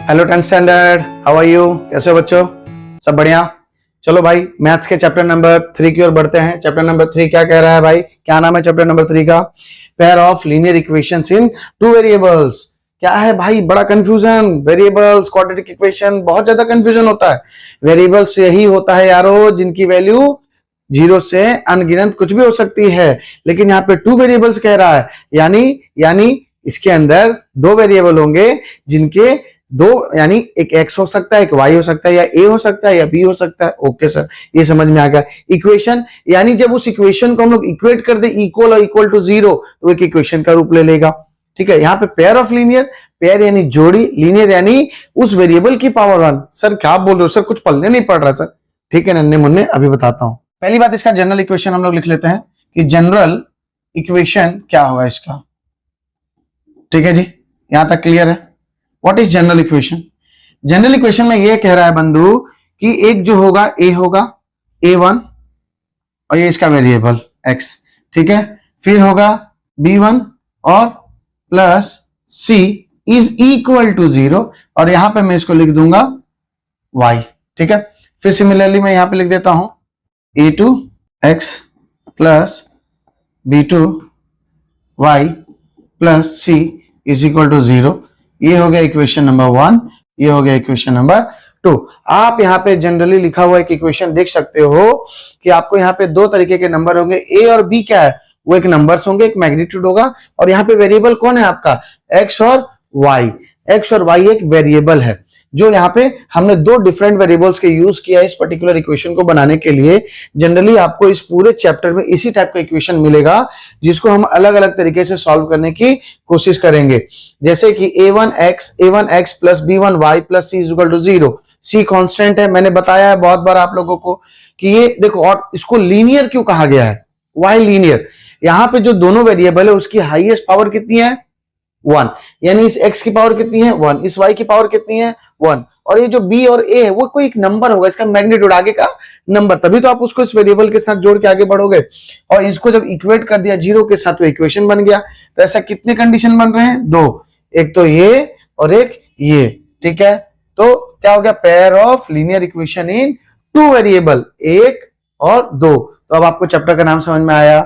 Hello 10th standard, how are you? कैसे हो बच्चों? सब बढ़िया? चलो भाई, मैथ्स के चैप्टर नंबर 3 की ओर बढ़ते हैं। चैप्टर नंबर 3 क्या कह रहा है भाई? क्या नाम है चैप्टर नंबर 3 का? Pair of linear equations in two variables. क्या है भाई? बड़ा कंफ्यूजन। वेरिएबल्स, क्वाड्रेटिक इक्वेशन, बहुत ज्यादा कंफ्यूजन होता है। वेरिएबल्स यही होता है यारो जिनकी वैल्यू 0 से अनगिनत कुछ भी हो सकती है, लेकिन यहाँ पे टू वेरिएबल्स कह रहा है, यानी इसके अंदर दो वेरिएबल होंगे जिनके दो, यानी एक x हो सकता है, एक y हो सकता है, या a हो सकता है, या b हो सकता है। ओके सर, ये समझ में आ गया। इक्वेशन यानी जब उस इक्वेशन को हम लोग इक्वेट कर दे इक्वल और इक्वल टू 0 तो एक इक्वेशन का रूप ले लेगा। ठीक है, यहाँ पे पेयर ऑफ लीनियर, पेयर यानी जोड़ी, लीनियर यानी उस वेरिएबल की पावर 1। सर क्या बोल रहे हो सर? कुछ पढ़ने नहीं पड़ रहा सर। ठीक है नन्हे मुन्ने, अभी बताता हूं। पहली बात, इसका जनरल इक्वेशन हम लोग लिख लेते हैं कि जनरल इक्वेशन क्या होगा इसका। ठीक है जी, यहां तक क्लियर है? What is general equation? General equation में यह कह रहा है बंधु कि एक जो होगा a होगा a1 और ये इसका वेरिएबल x। ठीक है, फिर होगा b1 और plus c is equal to 0 और यहां पे मैं इसको लिख दूंगा y। ठीक है, फिर सिमिलरली मैं यहां पे लिख देता हूं a2 x plus b2 y plus c is equal to 0। ये हो गया इक्वेशन नंबर 1, ये हो गया इक्वेशन नंबर 2। आप यहाँ पे जनरली लिखा हुआ एक इक्वेशन देख सकते हो कि आपको यहाँ पे दो तरीके के नंबर होंगे। ए और बी क्या है? वो एक नंबर्स होंगे, एक मैग्नीट्यूड होगा, और यहाँ पे वेरिएबल कौन है आपका? एक्स और वाई। एक्स और वाई एक वेरिएबल है, जो यहाँ पे हमने दो डिफरेंट वेरिएबल्स के यूज किया है इस पर्टिकुलर इक्वेशन को बनाने के लिए। जनरली आपको इस पूरे चैप्टर में इसी टाइप का इक्वेशन मिलेगा जिसको हम अलग अलग तरीके से सॉल्व करने की कोशिश करेंगे। जैसे कि a1x plus b1y plus c is equal to 0। c constant है, मैंने बताया है बहुत बार आप लोगों को कि ये देखो, और इसको लीनियर क्यों कहा गया है? Why linear? यहाँ पे जो दोनों वेरिएबल है उसकी हाईएस्ट पावर कितनी है? 1। यानी इस x की पावर कितनी है? 1। इस y की पावर कितनी है? 1। और ये जो b और a है वो कोई एक नंबर होगा, इसका मैग्नीट्यूड आगे का नंबर, तभी तो आप उसको इस वेरिएबल के साथ जोड़ के आगे बढ़ोगे। और इसको जब इक्वेट कर दिया 0 के साथ तो इक्वेशन बन गया। तो ऐसा कितने कंडीशन बन रहे हैं? दो, एक तो ये और एक ये। ठीक है, तो क्या हो गया? Pair of linear equation in two variable, एक और दो। तो अब आपको चैप्टर का नाम समझ में आया।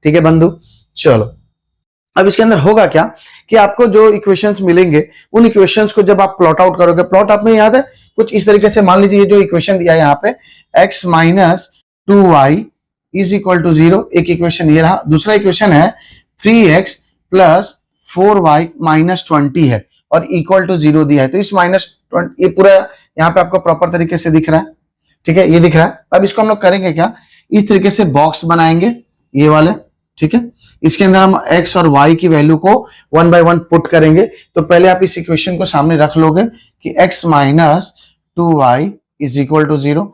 ठीक है बंधु, चलो अब इसके अंदर होगा क्या कि आपको जो इक्वेशंस मिलेंगे उन इक्वेशंस को जब आप प्लॉट आउट करोगे, प्लॉट आप में याद है कुछ इस तरीके से, मान लीजिए जो इक्वेशन दिया है यहाँ पे x minus 2y is equal to 0, एक इक्वेशन ये रहा। दूसरा इक्वेशन है 3x प्लस 4y माइनस 20 है और इक्वल टू 0 दिया है। तो इस माइनस 20 ये पूरा यहाँ पे आपको प्रॉपर तरीके से दिख रहा है। ठीक है, ये दिख रहा है। अब इसको हम लोग करेंगे क्या, इस तरीके से बॉक्स बनाएंगे ये वाले। ठीक है, इसके अंदर हम x और y की वैल्यू को 1 बाय 1 पुट करेंगे। तो पहले आप इस इक्वेशन को सामने रख लोगे कि x minus 2y is equal to 0।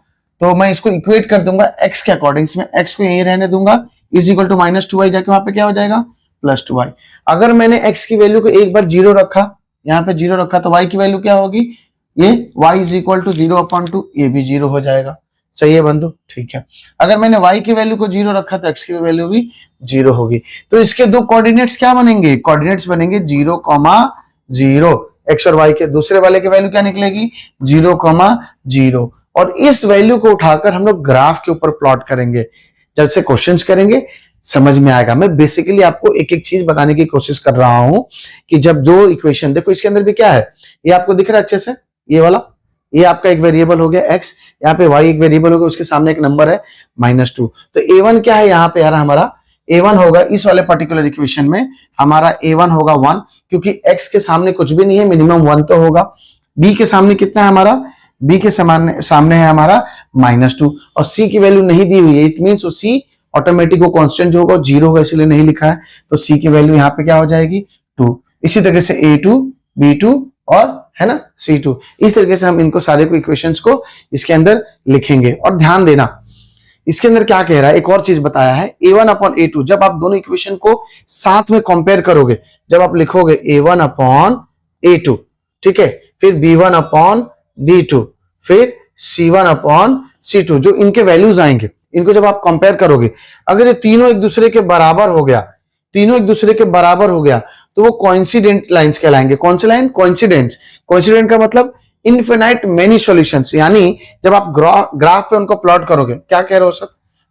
तो मैं इसको इक्वेट कर दूंगा x के अकॉर्डिंग, इसमें x को यही रहने दूंगा, is equal to minus 2y, जाके वहां पे क्या हो जाएगा? Plus 2y। अगर मैंने x की वैल्यू को एक बार 0 रखा, यहाँ पे 0 रखा, तो y की वैल्यू क्या होगी? ये y इज इक्वल टू 0/2, ये भी 0 हो जाएगा। सही है बंधु? ठीक है, अगर मैंने y की वैल्यू को 0 रखा तो x की वैल्यू भी 0 होगी। तो इसके दो कोऑर्डिनेट्स क्या बनेंगे? कोऑर्डिनेट्स बनेंगे 0,0। x और y के दूसरे वाले की वैल्यू क्या निकलेगी? 0,0। और इस वैल्यू को उठाकर हम लोग ग्राफ के ऊपर प्लॉट करेंगे। जब से क्वेश्चंस करेंगे समझ में आएगा। मैं बेसिकली आपको एक एक चीज बताने की कोशिश कर रहा हूं कि जब दो इक्वेशन, देखो इसके अंदर भी क्या है, ये आपको दिख रहा है अच्छे से, ये वाला, ये आपका एक वेरिएबल हो गया x, यहाँ पे y एक वेरिएबल हो गया, उसके सामने एक नंबर है -2। तो a1 क्या है यहाँ पे यार? हमारा a1 होगा इस वाले पर्टिकुलर इक्वेशन में, हमारा a1 होगा 1, क्योंकि x के सामने कुछ भी नहीं है, मिनिमम 1 तो होगा। b के सामने कितना है हमारा? b के सामने है हमारा -2, और c की वैल्यू नहीं दी हुई है। इट मीन्स c ऑटोमेटिक वो कांस्टेंट जो होगा 0 होगा, इसलिए नहीं लिखा है। तो c की वैल्यू यहाँ पे क्या हो जाएगी? 2। इसी तरीके से a2, b2 और है ना c2, इस तरीके से हम इनको सारे को इक्वेशंस को इसके अंदर लिखेंगे। और ध्यान देना इसके अंदर क्या कह रहा है, एक और चीज बताया है, a1/a2। जब आप दोनों इक्वेशन को साथ में कंपेयर करोगे, जब आप लिखोगे a1/a2, ठीक है, फिर b1/b2, फिर c1/c2, जो इनके वैल्यूज आएंगे, इनको जब आप कंपेयर करोगे, अगर ये तीनों एक दूसरे के बराबर हो गया, तो वो कोइंसिडेंट लाइंस कहलाएंगे। कौन से लाइन? कोइंसिडेंट्स। कोइंसिडेंट का मतलब इनफिनाइट मेनी सॉल्यूशंस, यानी जब आप ग्राफ पे उनको प्लॉट करोगे। क्या कह रहे हो सर?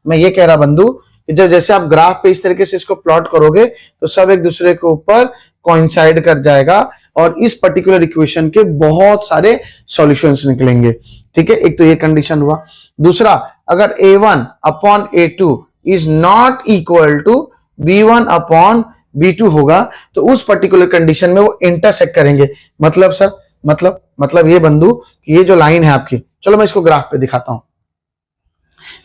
मैं ये कह रहा बंधु कि जब जैसे आप ग्राफ पे इस तरीके से इसको प्लॉट करोगे तो सब एक दूसरे के ऊपर कोइंसाइड कर जाएगा और इस पर्टिकुलर इक्वेशन के बहुत सारे सॉल्यूशंस निकलेंगे। ठीक है, एक तो ये कंडीशन हुआ। दूसरा, अगर a1 upon a2 is not equal to b1 upon b2 होगा तो उस पर्टिकुलर कंडीशन में वो इंटरसेक्ट करेंगे। मतलब सर, मतलब ये बंधु कि ये जो लाइन है आपकी, चलो मैं इसको ग्राफ पे दिखाता हूं।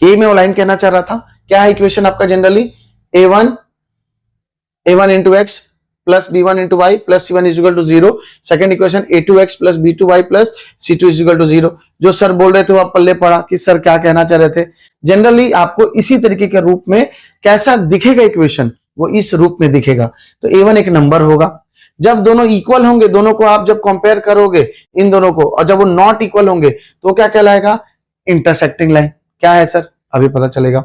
ये मैं वो लाइन कहना चाह रहा था। क्या है इक्वेशन आपका generally? a1 into x plus b1 into y plus c1 is equal to 0। Second equation a2x plus b2y plus c2 is equal to 0। जो सर बोल रहे थे वो आप पल्ले पड़ा कि सर क्या कहना चाह रहे थे। जनरली आपको इसी तरीके के रूप में कैसा दिखेगा इक्वेशन, वो इस रूप में दिखेगा। तो a1 एक नंबर होगा। जब दोनों इक्वल होंगे, दोनों को आप जब कंपेयर करोगे इन दोनों को, और जब वो नॉट इक्वल होंगे तो क्या कहलाएगा? Intersecting line. क्या है सर? अभी पता चलेगा।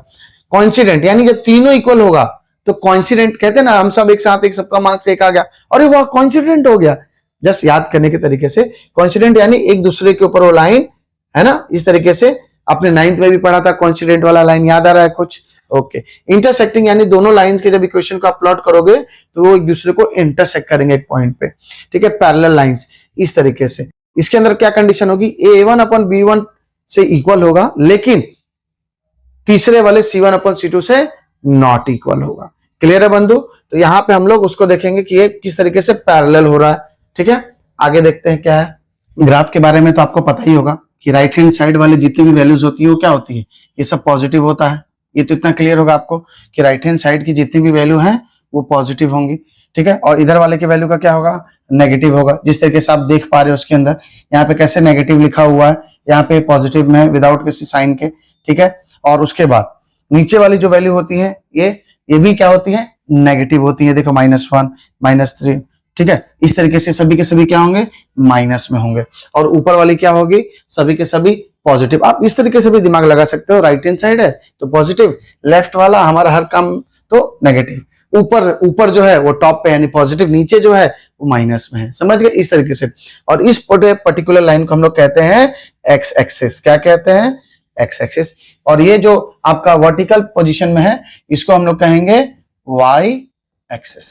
कोइंसिडेंट, यानी जब तीनों इक्वल होगा तो कोइंसिडेंट कहते हैं ना, हम सब एक साथ, एक सबका मार्क्स एक आ गया, अरे वाह कोइंसिडेंट हो गया। जस्ट याद करने के तरीके से, कोइंसिडेंट यानी एक दूसरे के ऊपर वो लाइन है ना, इस तरीके से। आपने 9th में भी पढ़ा था कोइंसिडेंट वाला लाइन, याद आ रहा है कुछ? ओके। इंटरसेक्टिंग यानी दोनों लाइंस के जब इक्वेशन को आप प्लॉट करोगे तो वो एक दूसरे को इंटरसेक्ट करेंगे एक पॉइंट पे। ठीक है, पैरेलल लाइंस इस तरीके से। इसके अंदर क्या कंडीशन होगी? a1 अपॉन b1 से इक्वल होगा, लेकिन तीसरे वाले c1 अपॉन c2 से नॉट इक्वल होगा। क्लियर है बंधु? तो यहां पे हम लोग उसको देखेंगे कि ये किस तरीके से पैरेलल हो रहा है। ठीक है, आगे देखते हैं क्या है। ग्राफ के बारे में तो आपको पता ही होगा कि राइट हैंड साइड वाले जितनी भी वैल्यूज होती है वो क्या होती है? ये सब पॉजिटिव होता है। ये तो इतना क्लियर होगा आपको कि राइट हैंड साइड की जितनी भी वैल्यू है वो पॉजिटिव होंगी। ठीक है, और इधर वाले की वैल्यू का क्या होगा? नेगेटिव होगा। जिस तरीके से आप देख पा रहे हो उसके अंदर यहाँ पे कैसे नेगेटिव लिखा हुआ है, यहाँ पे पॉजिटिव में विदाउट किसी साइन के। ठीक है, और उसके बाद नीचे वाली जो वैल्यू होती है ये भी क्या होती है? नेगेटिव होती है। देखो -1 -3। ठीक है, इस तरीके से सभी के सभी क्या होंगे? माइनस में होंगे। और ऊपर वाली क्या होगी? सभी के सभी पॉजिटिव। आप इस तरीके से भी दिमाग लगा सकते हो, राइट हैंड साइड है तो पॉजिटिव, लेफ्ट वाला हमारा हर काम तो नेगेटिव। ऊपर जो है वो टॉप पे यानी पॉजिटिव, नीचे जो है वो माइनस में है। समझ गए? इस तरीके से। और इस पर्टिकुलर लाइन को हम लोग कहते हैं एक्स एक्सिस। क्या कहते हैं? X axis. और ये जो आपका वर्टिकल पोजीशन में है इसको हम लोग कहेंगे वाई एक्सिस।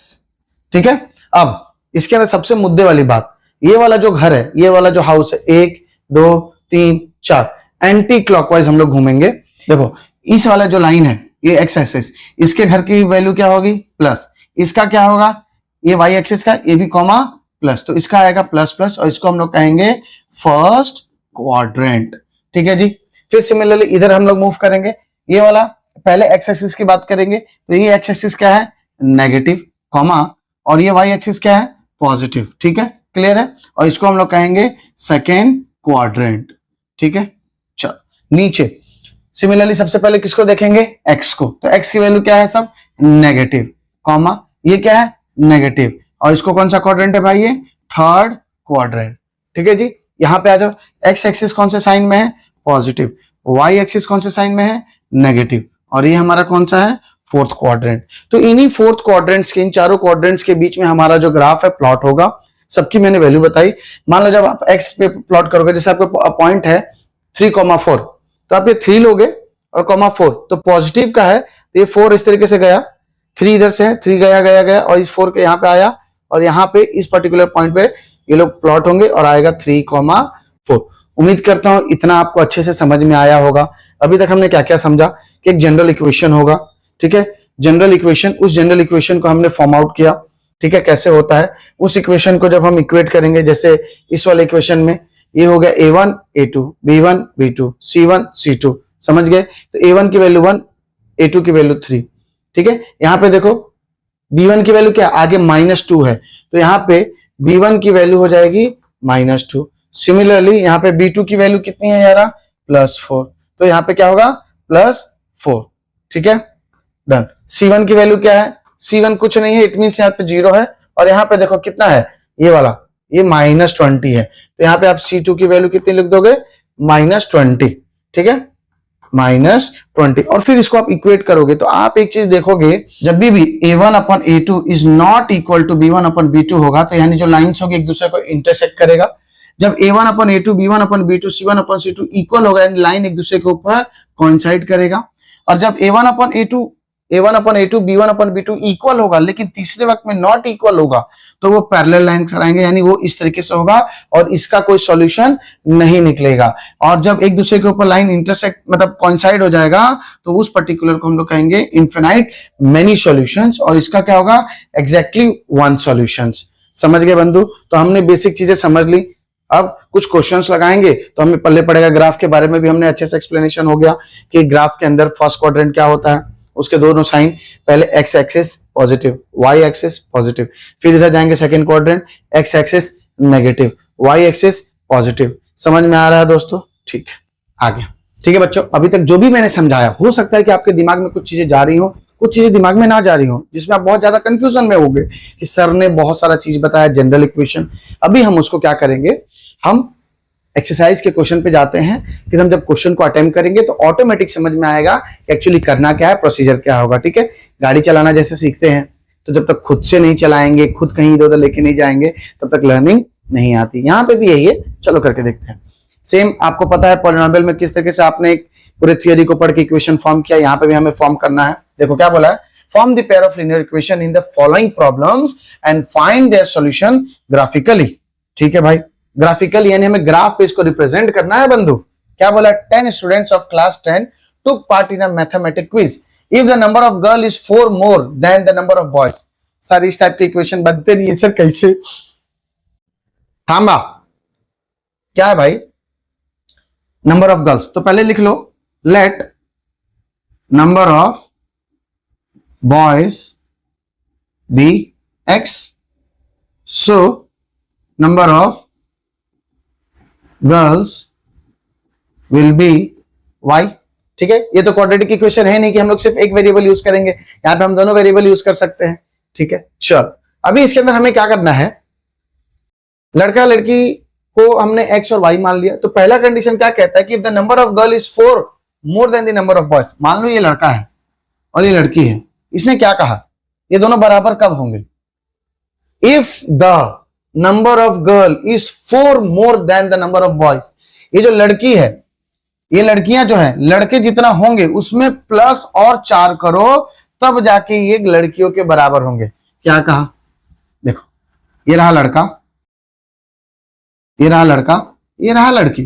ठीक है, अब इसके अंदर सबसे मुद्दे वाली बात, ये वाला जो घर है, ये वाला जो हाउस है, 1 2 3 4 एंटी क्लॉकवाइज हम लोग घूमेंगे। देखो इस वाला जो लाइन है ये एक्स एक्सिस, इसके घर की वैल्यू क्या होगी? प्लस। इसका क्या होगा? ये वाई एक्सिस का, ये भी कॉमा प्लस, तो इसका आएगा प्लस प्लस, और इसको हम लोग कहेंगे फर्स्ट क्वाड्रेंट। ठीक है जी। फिर सिमिलरली इधर हम लोग मूव करेंगे। ये वाला पहले एक्स एक्सिस की बात करेंगे तो ये एक्स एक्सिस क्या है? नेगेटिव, कॉमा, और ये वाई एक्सिस क्या है? पॉजिटिव। ठीक है, क्लियर है। और इसको हम लोग कहेंगे सेकेंड क्वाड्रेंट। ठीक है, चलो नीचे सिमिलरली सबसे पहले किसको देखेंगे? एक्स को। तो एक्स की वैल्यू क्या है? सब नेगेटिव, कॉमा, ये क्या है? नेगेटिव, और इसको कौन सा क्वाड्रेंट है भाई? ये थर्ड क्वाड्रेंट। ठीक है जी, यहां पे आ जाओ। एक्स एक्सिस कौन से साइन में है? पॉजिटिव। वाई एक्सिस कौन से साइन में है? नेगेटिव, और ये हमारा कौन सा है? Fourth quadrant. तो इन्हीं फोर्थ क्वाड्रेंट्स के, इन चारों क्वाड्रेंट्स के बीच में हमारा जो ग्राफ है प्लॉट होगा। सबकी मैंने वैल्यू बताई। मान लो जब आप एक्स पे प्लॉट करोगे, जैसे आपका पॉइंट है 3,4, तो आप ये 3 लोगे और कॉमा 4, तो पॉजिटिव का है तो ये 4 इस तरीके से गया, 3 इधर से है, 3 गया गया गया, और इस 4 के यहाँ पे आया, और यहाँ पे इस पर्टिकुलर पॉइंट पे ये लोग प्लॉट होंगे और आएगा 3,4। उम्मीद करता हूं इतना आपको अच्छे से समझ में आया होगा। अभी तक हमने क्या क्या समझा कि एक जनरल इक्वेशन होगा। ठीक है, जनरल इक्वेशन, उस जनरल इक्वेशन को हमने फॉर्म आउट किया। ठीक है, कैसे होता है उस इक्वेशन को जब हम इक्वेट करेंगे, जैसे इस वाले इक्वेशन में ये हो गया a1 a2 b1 b2 c1 c2। समझ गए? तो a1 की वैल्यू 1, a2 की वैल्यू 3। ठीक है, यहाँ पे देखो b1 की वैल्यू क्या? आगे -2 है, तो यहाँ पे b1 की वैल्यू हो जाएगी -2। सिमिलरली यहाँ पे b2 की वैल्यू कितनी है यारा? +4, तो यहाँ पे क्या होगा? +4। ठीक है, डन। c1 की वैल्यू क्या है? c1 कुछ नहीं है, इट मींस यहाँ पे 0 है, और यहाँ पे देखो कितना है? ये वाला, ये -20 है, तो यहाँ पे आप c2 की वैल्यू कितनी लिख दोगे? -20। ठीक है, -20 और फिर इसको आप इक्वेट करोगे तो आप एक चीज देखोगे, जब भी a1/a2 is not equal to b1/b2 होगा तो यानी जो लाइंस होगी एक दूसरे को इंटरसेक्ट करेगा। जब a1/a2 b1/b2 c1/c2 इक्वल होगा यानी लाइन एक दूसरे के ऊपर कोइंसाइड करेगा। और जब a1/a2 b1/b2 इक्वल होगा लेकिन तीसरे वक्त में नॉट इक्वल होगा तो वो पैरेलल लाइन चलाएंगे, यानी वो इस तरीके से होगा और इसका कोई सॉल्यूशन नहीं निकलेगा। और जब एक दूसरे के ऊपर लाइन इंटरसेक्ट मतलब कोइंसाइड हो जाएगा तो उस पर्टिकुलर को हम लोग कहेंगे इनफिनाइट मेनी सॉल्यूशंस, और इसका क्या होगा एग्जैक्टली वन सॉल्यूशंस। समझ गए बंधु? तो हमने बेसिक चीजें समझ ली। अब कुछ क्वेश्चंस लगाएंगे तो हमें पल्ले पड़ेगा। ग्राफ के बारे में भी हमने अच्छे से एक्सप्लेनेशन हो गया कि ग्राफ के अंदर फर्स्ट क्वाड्रेंट क्या होता है, उसके दोनों साइन, पहले x axis positive, y axis positive, फिर इधर जाएंगे second quadrant, x axis negative, y axis positive. समझ में आ रहा है दोस्तों? ठीक है, आ गया। ठीक है बच्चों, अभी तक जो भी मैंने समझाया, हो सकता है कि आपके दिमाग में कुछ चीजें जा रही हो, कुछ चीजें दिमाग में ना जा रही हो, जिसमें आप बहुत ज्यादा कंफ्यूजन में होंगे कि सर ने बहुत सारा चीज बताया जनरल इक्वेशन। अभी हम उसको क्या करेंगे, हम एक्सरसाइज के क्वेश्चन पे जाते हैं। फिर हम जब क्वेश्चन को अटेम्प्ट करेंगे तो ऑटोमेटिक समझ में आएगा कि एक्चुअली करना क्या है, प्रोसीजर क्या होगा। ठीक है, गाड़ी चलाना जैसे सीखते हैं तो जब तक खुद से नहीं चलाएंगे, खुद कहीं इधर उधर लेके नहीं जाएंगे, तब तक लर्निंग नहीं आती। यहाँ पे भी यही है, चलो करके देखते हैं। सेम आपको पता है पॉलिनोमियल में किस तरीके से आपने एक पूरे थियोरी को पढ़ के इक्वेशन फॉर्म किया, यहाँ पे भी हमें फॉर्म करना है। देखो क्या बोला है, form the pair of linear equation in the following problems and find their solution graphically. ठीक है भाई, ग्राफिकल यानी हमें ग्राफ पे इसको रिप्रेजेंट करना है बंधु। क्या बोला, 10 students of class 10 took part in a mathematics quiz. If the number of girl is 4 more than the number of boys. Sir इस टाइप के इक्वेशन बनते नहीं है सर, कैसे? थांबा, क्या है भाई, नंबर ऑफ गर्ल्स। तो पहले लिख लो, let number of boys be x, so number of girls will be y। ठीक है, ये तो क्वाड्रेटिक इक्वेशन है नहीं कि हम लोग सिर्फ एक वेरिएबल यूज करेंगे, यहां पे हम दोनों वेरिएबल यूज कर सकते हैं। ठीक है, चलो अभी इसके अंदर हमें क्या करना है, लड़का लड़की को हमने x और y मान लिया। तो पहला कंडीशन क्या कहता है कि if the number of girl is 4 more than the number of boys. मान लो ये लड़का है और ये लड़की है, इसने क्या कहा, ये दोनों बराबर कब होंगे, if the number of girl is 4 more than the number of boys. ये जो लड़की है, ये लड़कियां जो है, लड़के जितना होंगे उसमें प्लस और 4 करो, तब जाके ये लड़कियों के बराबर होंगे। क्या कहा, देखो ये रहा लड़का, ये रहा लड़का, ये रहा लड़की,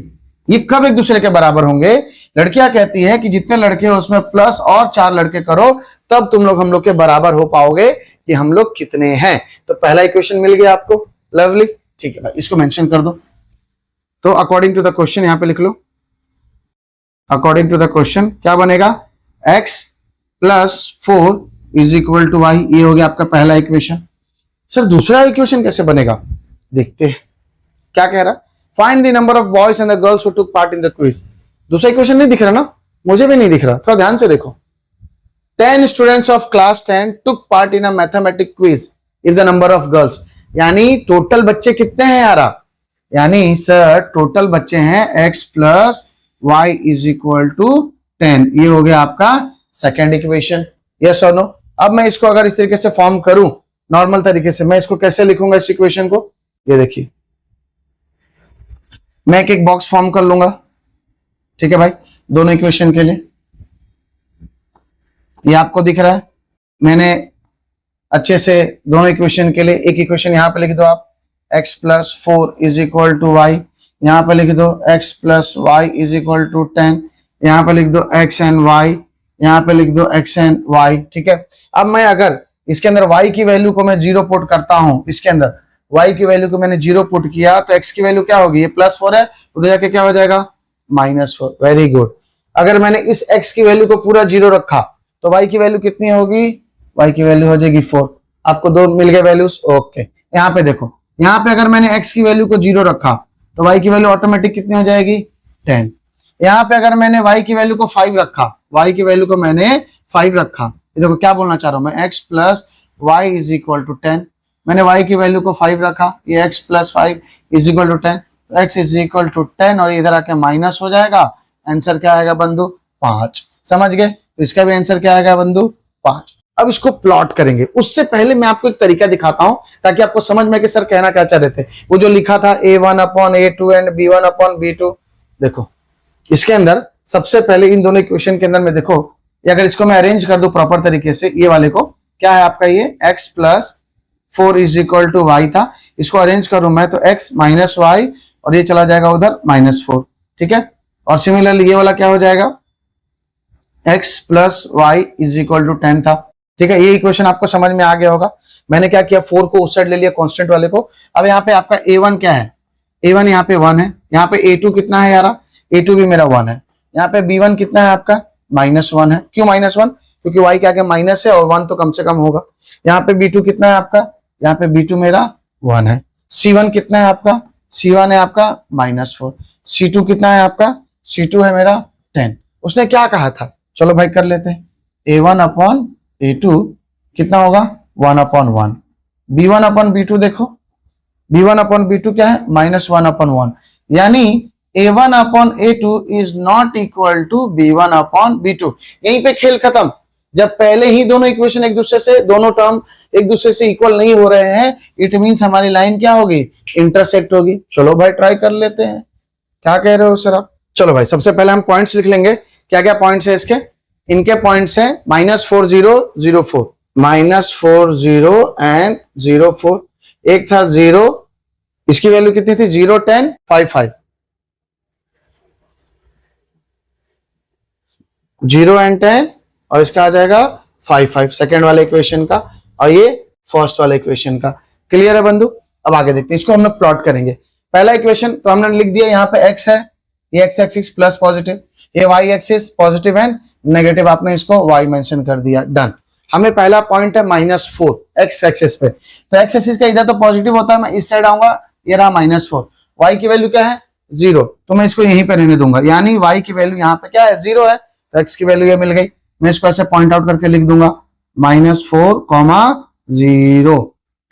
ये कब एक दूसरे के बराबर होंगे? लड़कियां कहती है कि जितने लड़के हो उसमें प्लस और 4 लड़के करो, तब तुम लोग हम लोग के बराबर हो पाओगे कि हम लोग कितने हैं। तो पहला इक्वेशन मिल गया आपको, लवली। ठीक है भाई, इसको मेंशन कर दो। तो अकॉर्डिंग टू द क्वेश्चन यहां पे लिख लो, अकॉर्डिंग टू द क्वेश्चन क्या बनेगा, x plus 4 is equal to y। ये हो गया आपका पहला इक्वेशन। सर दूसरा इक्वेशन कैसे बनेगा, देखते हैं क्या कह रहा है, find the number of boys and the girls who took part in the quiz. दूसरा इक्वेशन नहीं दिख रहा ना, मुझे भी नहीं दिख रहा, थोड़ा ध्यान से देखो। 10 students of class 10 took part in a mathematics quiz if the number of girls. यानी टोटल बच्चे कितने हैं यार, यानी सर टोटल बच्चे हैं x plus y is equal to 10। ये हो गया आपका सेकेंड इक्वेशन, यस और नो। अब मैं इसको अगर इस तरीके से फॉर्म करूं नॉर्मल तरीके से, मैं इसको कैसे लिखूंगा इस इक्वेशन को, ये देखिए मैं एक बॉक्स फॉर्म कर लूंगा। ठीक है भाई, दोनों इक्वेशन के लिए ये आपको दिख रहा है, मैंने अच्छे से दोनों इक्वेशन के लिए एक इक्वेशन यहां पे लिख दो आप, x plus 4 is equal to y, यहां पे लिख दो x plus y is equal to 10, यहां पे लिख दो x एंड y, यहां पे लिख दो x एंड y। ठीक है, अब मैं अगर इसके अंदर y की वैल्यू को मैं 0 पुट करता हूं, इसके अंदर y की वैल्यू को मैंने 0 पुट किया तो x की वैल्यू क्या होगी, ये +4 है, उधर जाके क्या हो जाएगा -4। Very good. अगर मैंने इस x की वैल्यू को पूरा 0 रखा तो y की वैल्यू कितनी होगी, y की वैल्यू हो जाएगी 4। आपको दो मिल गए वैल्यूज, ओके। यहाँ पे देखो, यहाँ पे अगर मैंने x की वैल्यू को 0 रखा तो y की वैल्यू ऑटोमेटिक कितनी हो जाएगी 10। यहाँ पे अगर मैंने y की वैल्यू को 5 रखा, y की वैल्यू को मैंने 5 रखा, ये देखो क्या बोलना चाह रहा हूं मैं, x plus y is equal to 10। मैंने y की वैल्यू को 5 रखा, ये x plus 5 is equal to 10, x is equal to 10 और इधर आके माइनस हो जाएगा। आंसर क्या आएगा बंधु, 5। समझ गए? तो इसका भी आंसर क्या आएगा बंधु? 5। अब इसको प्लॉट करेंगे, उससे पहले मैं आपको एक तरीका दिखाता हूं ताकि आपको समझ में कि सर कहना क्या चाह रहे थे। वो जो लिखा था A1/A2 एंड B1/B2, देखो इसके अंदर सबसे पहले इन दोनों इक्वेशन के अंदर में देखो, अगर इसको मैं अरेंज कर दूं प्रॉपर तरीके से, ये वाले को क्या है आपका, ये x plus 4 is equal to y था, इसको अरेंज करूं मैं तो x माइनस वाई और ये चला जाएगा उधर -4, ठीक है। और सिमिलरली ये वाला क्या हो जाएगा, x plus y is equal to 10 था, ठीक है। ये इक्वेशन आपको समझ में आ गया होगा। मैंने क्या किया, 4 को उस साइड ले लिया कांस्टेंट वाले को। अब यहाँ पे आपका a1 क्या है, a1 यहाँ पे 1 है, यहाँ पे a2 कितना है यारा, a2 भी मेरा 1 है, यहाँ पे b1 कितना है आपका -1 है। क्यों -1? क्योंकि y क्या क्या माइनस है और 1 तो कम से कम होगा। यहाँ पे b2 कितना है आपका, यहाँ पे b2 मेरा 1 है। c1 कितना है आपका, c1 है आपका -4। c2 कितना है आपका, c2 है मेरा 10। उसने क्या कहा था, चलो भाई कर लेते हैं, a1/a2 कितना होगा 1/1। b1/b2 देखो, b1/b2 क्या है -1/1, यानी a1/a2 is not equal to b1/b2। यहीं पे खेल खत्म। जब पहले ही दोनों इक्वेशन एक दूसरे से, दोनों टर्म एक दूसरे से इक्वल नहीं हो रहे हैं, इट मींस हमारी लाइन क्या होगी, इंटरसेक्ट होगी। चलो भाई ट्राई कर लेते हैं, क्या कह रहे हो सर आप। चलो भाई सबसे पहले हम पॉइंट्स लिख लेंगे। क्या क्या पॉइंट्स है इसके, इनके पॉइंट्स है -4 0 0 4, -4 0 एंड 0 4। एक था 0, इसकी वैल्यू कितनी थी 0 10 5 5, 0 एंड 10 और इसका आ जाएगा 5 5 सेकेंड वाले इक्वेशन का, और ये फर्स्ट वाले इक्वेशन का। क्लियर है बंधु? अब आगे देखते हैं, इसको हम लोग प्लॉट करेंगे। पहला इक्वेशन तो हमने लिख दिया, यहाँ पे x है, ये x एक्सिस प्लस पॉजिटिव, ये y axis positive and negative, आपने इसको y मेंशन कर दिया, डन। हमें पहला पॉइंट है -4 x एक्सिस पे, तो x एक्सिस का इधर तो पॉजिटिव होता है, मैं इस साइड आऊंगा, ये रहा -4। y की वैल्यू क्या है 0, तो मैं इसको यहीं पे रहने दूंगा, यानी y की वैल्यू यहाँ पे क्या है 0 है, तो x की वैल्यू ये मिल गई। मैं इसको ऐसे पॉइंट आउट करके लिख दूंगा -4, 0।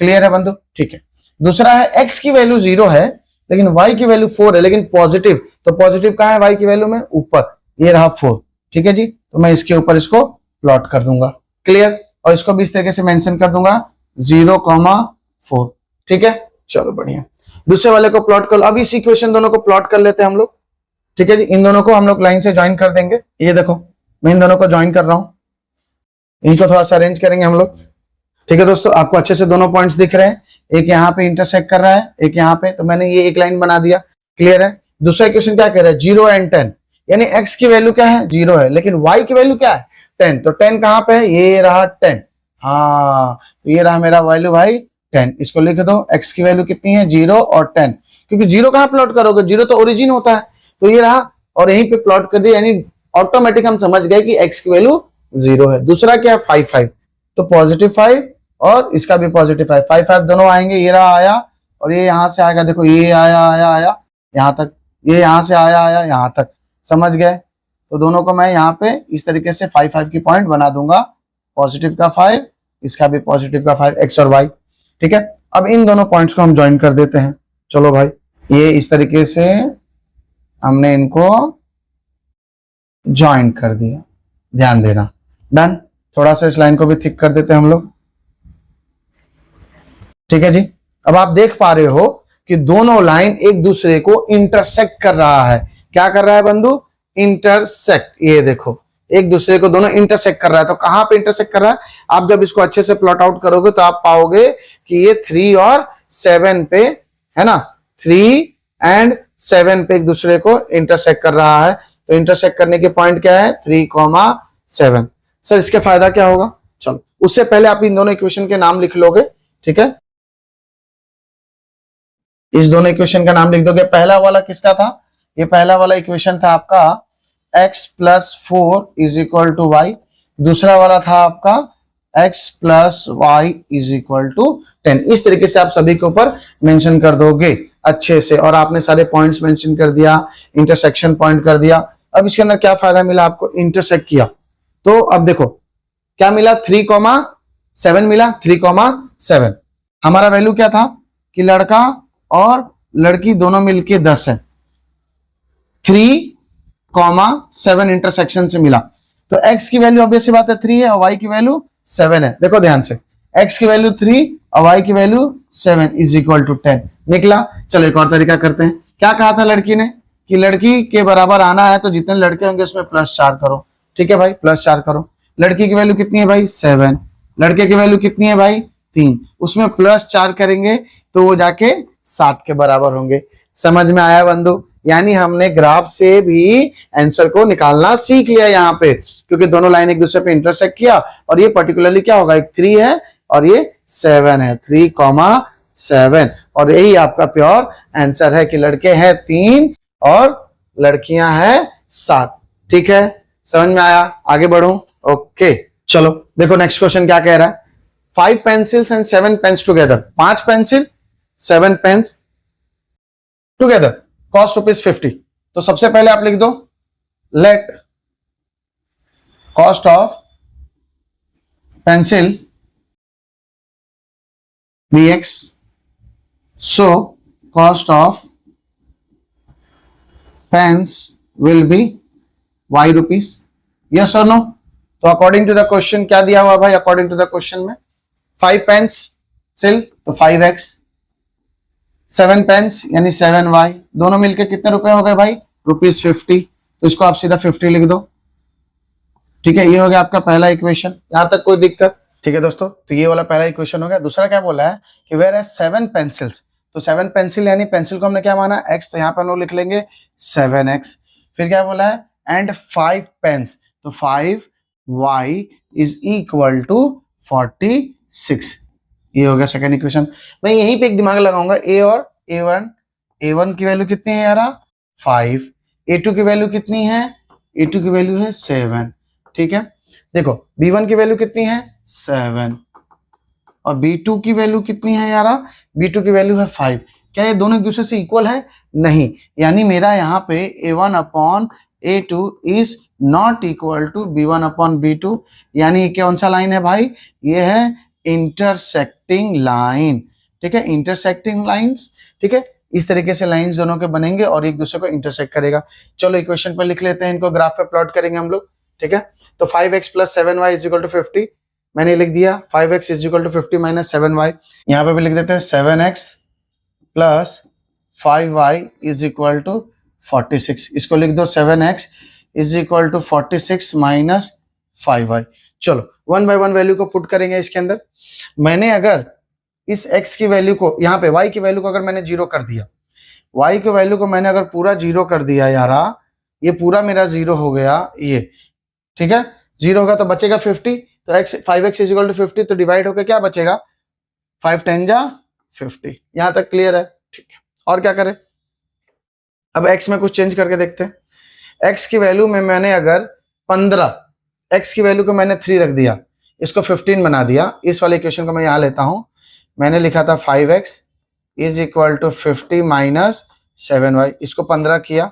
क्लियर है बंधु? ठीक है। दूसरा है x की वैल्यू 0 है लेकिन y की वैल्यू 4 है, लेकिन पॉजिटिव, तो पॉजिटिव कहाँ है y की वैल्यू में, ऊपर, ये रहा 4, ठीक है जी। तो मैं इसके ऊपर इसको प्लॉट कर दूंगा। क्लियर? और इसको भी इस तरीके से मेंशन कर दूंगा 0, 4, ठीक है। चलो बढ़िया, दूसरे वाले को प्लॉट कर लो। अब इस इक्वेशन दोनों को प्लॉट कर लेते हैं हम लोग, ठीक है जी। इन दोनों को हम लोग लाइन से ज्वाइन कर देंगे। ये देखो मैं इन दोनों को ज्वाइन कर रहा हूं, इनको थोड़ा सा अरेंज करेंगे हम लोग, ठीक है दोस्तों। आपको अच्छे से दोनों पॉइंट्स दिख रहे हैं, एक यहाँ पे इंटरसेक्ट कर रहा है, एक यहाँ पे, तो मैंने ये एक लाइन बना दिया। क्लियर है? दूसरा इक्वेशन क्या कह रहा है 0 एंड 10, यानी x की वैल्यू क्या है 0 है, लेकिन y की वैल्यू क्या है 10, तो 10 कहां पे है, ये रहा 10, हाँ तो ये रहा मेरा वैल्यू भाई 10। इसको लिख दो, x की वैल्यू कितनी है 0 और 10, क्योंकि 0 कहां प्लॉट करोगे, 0 तो ओरिजिन होता है, तो ये रहा और यहीं पे प्लॉट कर दिया, यानी ऑटोमेटिक हम समझ गए कि x की वैल्यू 0 है। दूसरा क्या है 5 5, तो +5 और इसका भी +5, 5 5 दोनों आएंगे, ये रहा आया और ये यहां से आएगा, देखो ये आया आया आया यहां तक, ये यहां से आया आया यहां तक, समझ गए। तो दोनों को मैं यहाँ पे इस तरीके से 5 5 की पॉइंट बना दूंगा, पॉजिटिव का 5, इसका भी पॉजिटिव का 5, x और y, ठीक है। अब इन दोनों पॉइंट्स को हम ज्वाइन कर देते हैं। चलो भाई, ये इस तरीके से हमने इनको ज्वाइन कर दिया, ध्यान देना, डन। थोड़ा सा इस लाइन को भी थिक कर देते हैं हम लोग, ठीक है जी। अब आप देख पा रहे हो कि दोनों लाइन एक दूसरे को इंटरसेक्ट कर रहा है। क्या कर रहा है बंधु, इंटरसेक्ट, ये देखो एक दूसरे को दोनों इंटरसेक्ट कर रहा है। तो कहां पे इंटरसेक्ट कर रहा है, आप जब इसको अच्छे से प्लॉट आउट करोगे तो आप पाओगे कि ये 3 और 7 पे है ना, 3 एंड 7 पे एक दूसरे को इंटरसेक्ट कर रहा है। तो इंटरसेक्ट करने के पॉइंट क्या है 3, 7। सर इसके फायदा क्या होगा, चलो उससे पहले आप इन दोनों इक्वेशन के नाम लिख लोगे, ठीक है। इस दोनों इक्वेशन का नाम लिख दोगे। पहला वाला किसका था, ये पहला वाला इक्वेशन था आपका x plus 4 is equal to y, दूसरा वाला था आपका x plus y is equal to 10। इस तरीके से आप सभी के ऊपर मेंशन कर दोगे अच्छे से, और आपने सारे पॉइंट्स मेंशन कर दिया, इंटरसेक्शन पॉइंट कर दिया। अब इसके अंदर क्या फायदा मिला आपको, इंटरसेक्ट किया तो अब देखो क्या मिला 3, 7 मिला, 3, 7। हमारा वैल्यू क्या था कि लड़का और लड़की दोनों मिलके 10 है, 3 कॉमा 7 इंटरसेक्शन से मिला। तो x की वैल्यू ऑब्वियस सी बात है 3 है और y की वैल्यू 7 है। देखो ध्यान से, x की वैल्यू 3 और y की वैल्यू 7 इज इक्वल टू 10 निकला। चलो एक और तरीका करते हैं। क्या कहा था लड़की ने कि लड़की के बराबर आना है तो जितने लड़के होंगे उसमें +4 करो। ठीक है भाई, +4 करो। लड़की की वैल्यू कितनी है भाई 7, लड़के की वैल्यू कितनी है भाई 3, उसमें +4 करेंगे तो वो जाके 7 के बराबर होंगे। समझ में आया बंधु? यानी हमने ग्राफ से भी आंसर को निकालना सीख लिया यहाँ पे, क्योंकि दोनों लाइन एक दूसरे पे इंटरसेक्ट किया और ये पर्टिकुलरली क्या होगा, एक 3 है और ये 7 है, 3,7 और यही आपका प्योर आंसर है कि लड़के हैं 3 और लड़कियां हैं 7। ठीक है, समझ में आया? आगे बढ़ू? ओके चलो देखो नेक्स्ट क्वेश्चन क्या कह रहा है। 5 pencils and 7 pens together, 5 pencil 7 pens together cost ₹50। तो सबसे पहले आप लिख दो let cost of pencil be X, so cost of pens will be Y rupees. Yes और नो? तो अकॉर्डिंग टू द क्वेश्चन क्या दिया हुआ भाई, अकॉर्डिंग टू द क्वेश्चन में 5 पेंसिल तो 5x, 7 पेन्स यानी 7y, दोनों मिलके कितने रुपए हो गए भाई ₹50। तो इसको आप सीधा 50 लिख दो। ठीक है, ये हो गया आपका पहला इक्वेशन। यहां तक कोई दिक्कत? ठीक है दोस्तों, तो ये वाला पहला इक्वेशन हो गया। दूसरा क्या बोला है कि वेयर है 7 पेंसिल्स, तो 7 पेंसिल यानी पेंसिल को हमने क्या माना x, तो यहाँ पर हम लोग लिख लेंगे 7x। फिर क्या बोला है एंड 5 पेन्स, तो 5y इज इक्वल टू 46। ये हो गया सेकंड इक्वेशन। मैं यहीं पे एक दिमाग लगाऊंगा, a और a1 की वैल्यू कितनी है यार 5, a2 की वैल्यू कितनी है, a2 की वैल्यू है 7। ठीक है, देखो b1 की वैल्यू कितनी है 7 और b2 की वैल्यू कितनी है यार, b2 की वैल्यू है 5। क्या ये दोनों एक दूसरे से इक्वल है? नहीं, यानी मेरा यहाँ पे a1 upon a2 is not equal to b1 upon b2। यानी कौन सा लाइन है भाई, ये है इंटरसेक्टिंग लाइन। ठीक है, इंटरसेक्टिंग लाइंस। ठीक है, इस तरीके से लाइंस दोनों के बनेंगे और एक दूसरे को इंटरसेक्ट करेगा। चलो इक्वेशन पर लिख लेते हैं, इनको ग्राफ पे प्लॉट करेंगे हम लोग। ठीक है, तो 5x + 7y is equal to 50, मैंने लिख दिया 5x is equal to 50 minus 7y। यहाँ पे भी लिख देते हैं 7x + 5y is equal to 46। इसको लिख दो 7x is equal to 46 minus 5y। चलो 1 बाय 1 वैल्यू को पुट करेंगे इसके अंदर। मैंने अगर इस x की वैल्यू को यहाँ पे y की वैल्यू को अगर मैंने 0 कर दिया, y की वैल्यू को मैंने अगर पूरा 0 कर दिया यारा, ये पूरा मेरा 0 हो गया ये। ठीक है, 0 होगा तो बचेगा 50, तो5x इज इक्वल टू 50, तो डिवाइड होकर क्या बचेगा 5 10 जा 50। यहां तक क्लियर है? ठीक है, और क्या करें, अब x में कुछ चेंज करके देखते हैं। x की वैल्यू में मैंने अगर 15, x की वैल्यू को मैंने 3 रख दिया, इसको 15 बना दिया। इस वाले इक्वेशन को मैं यहाँ लेता हूं, मैंने लिखा था 5x is equal to 50 minus 7y, इसको 15 किया,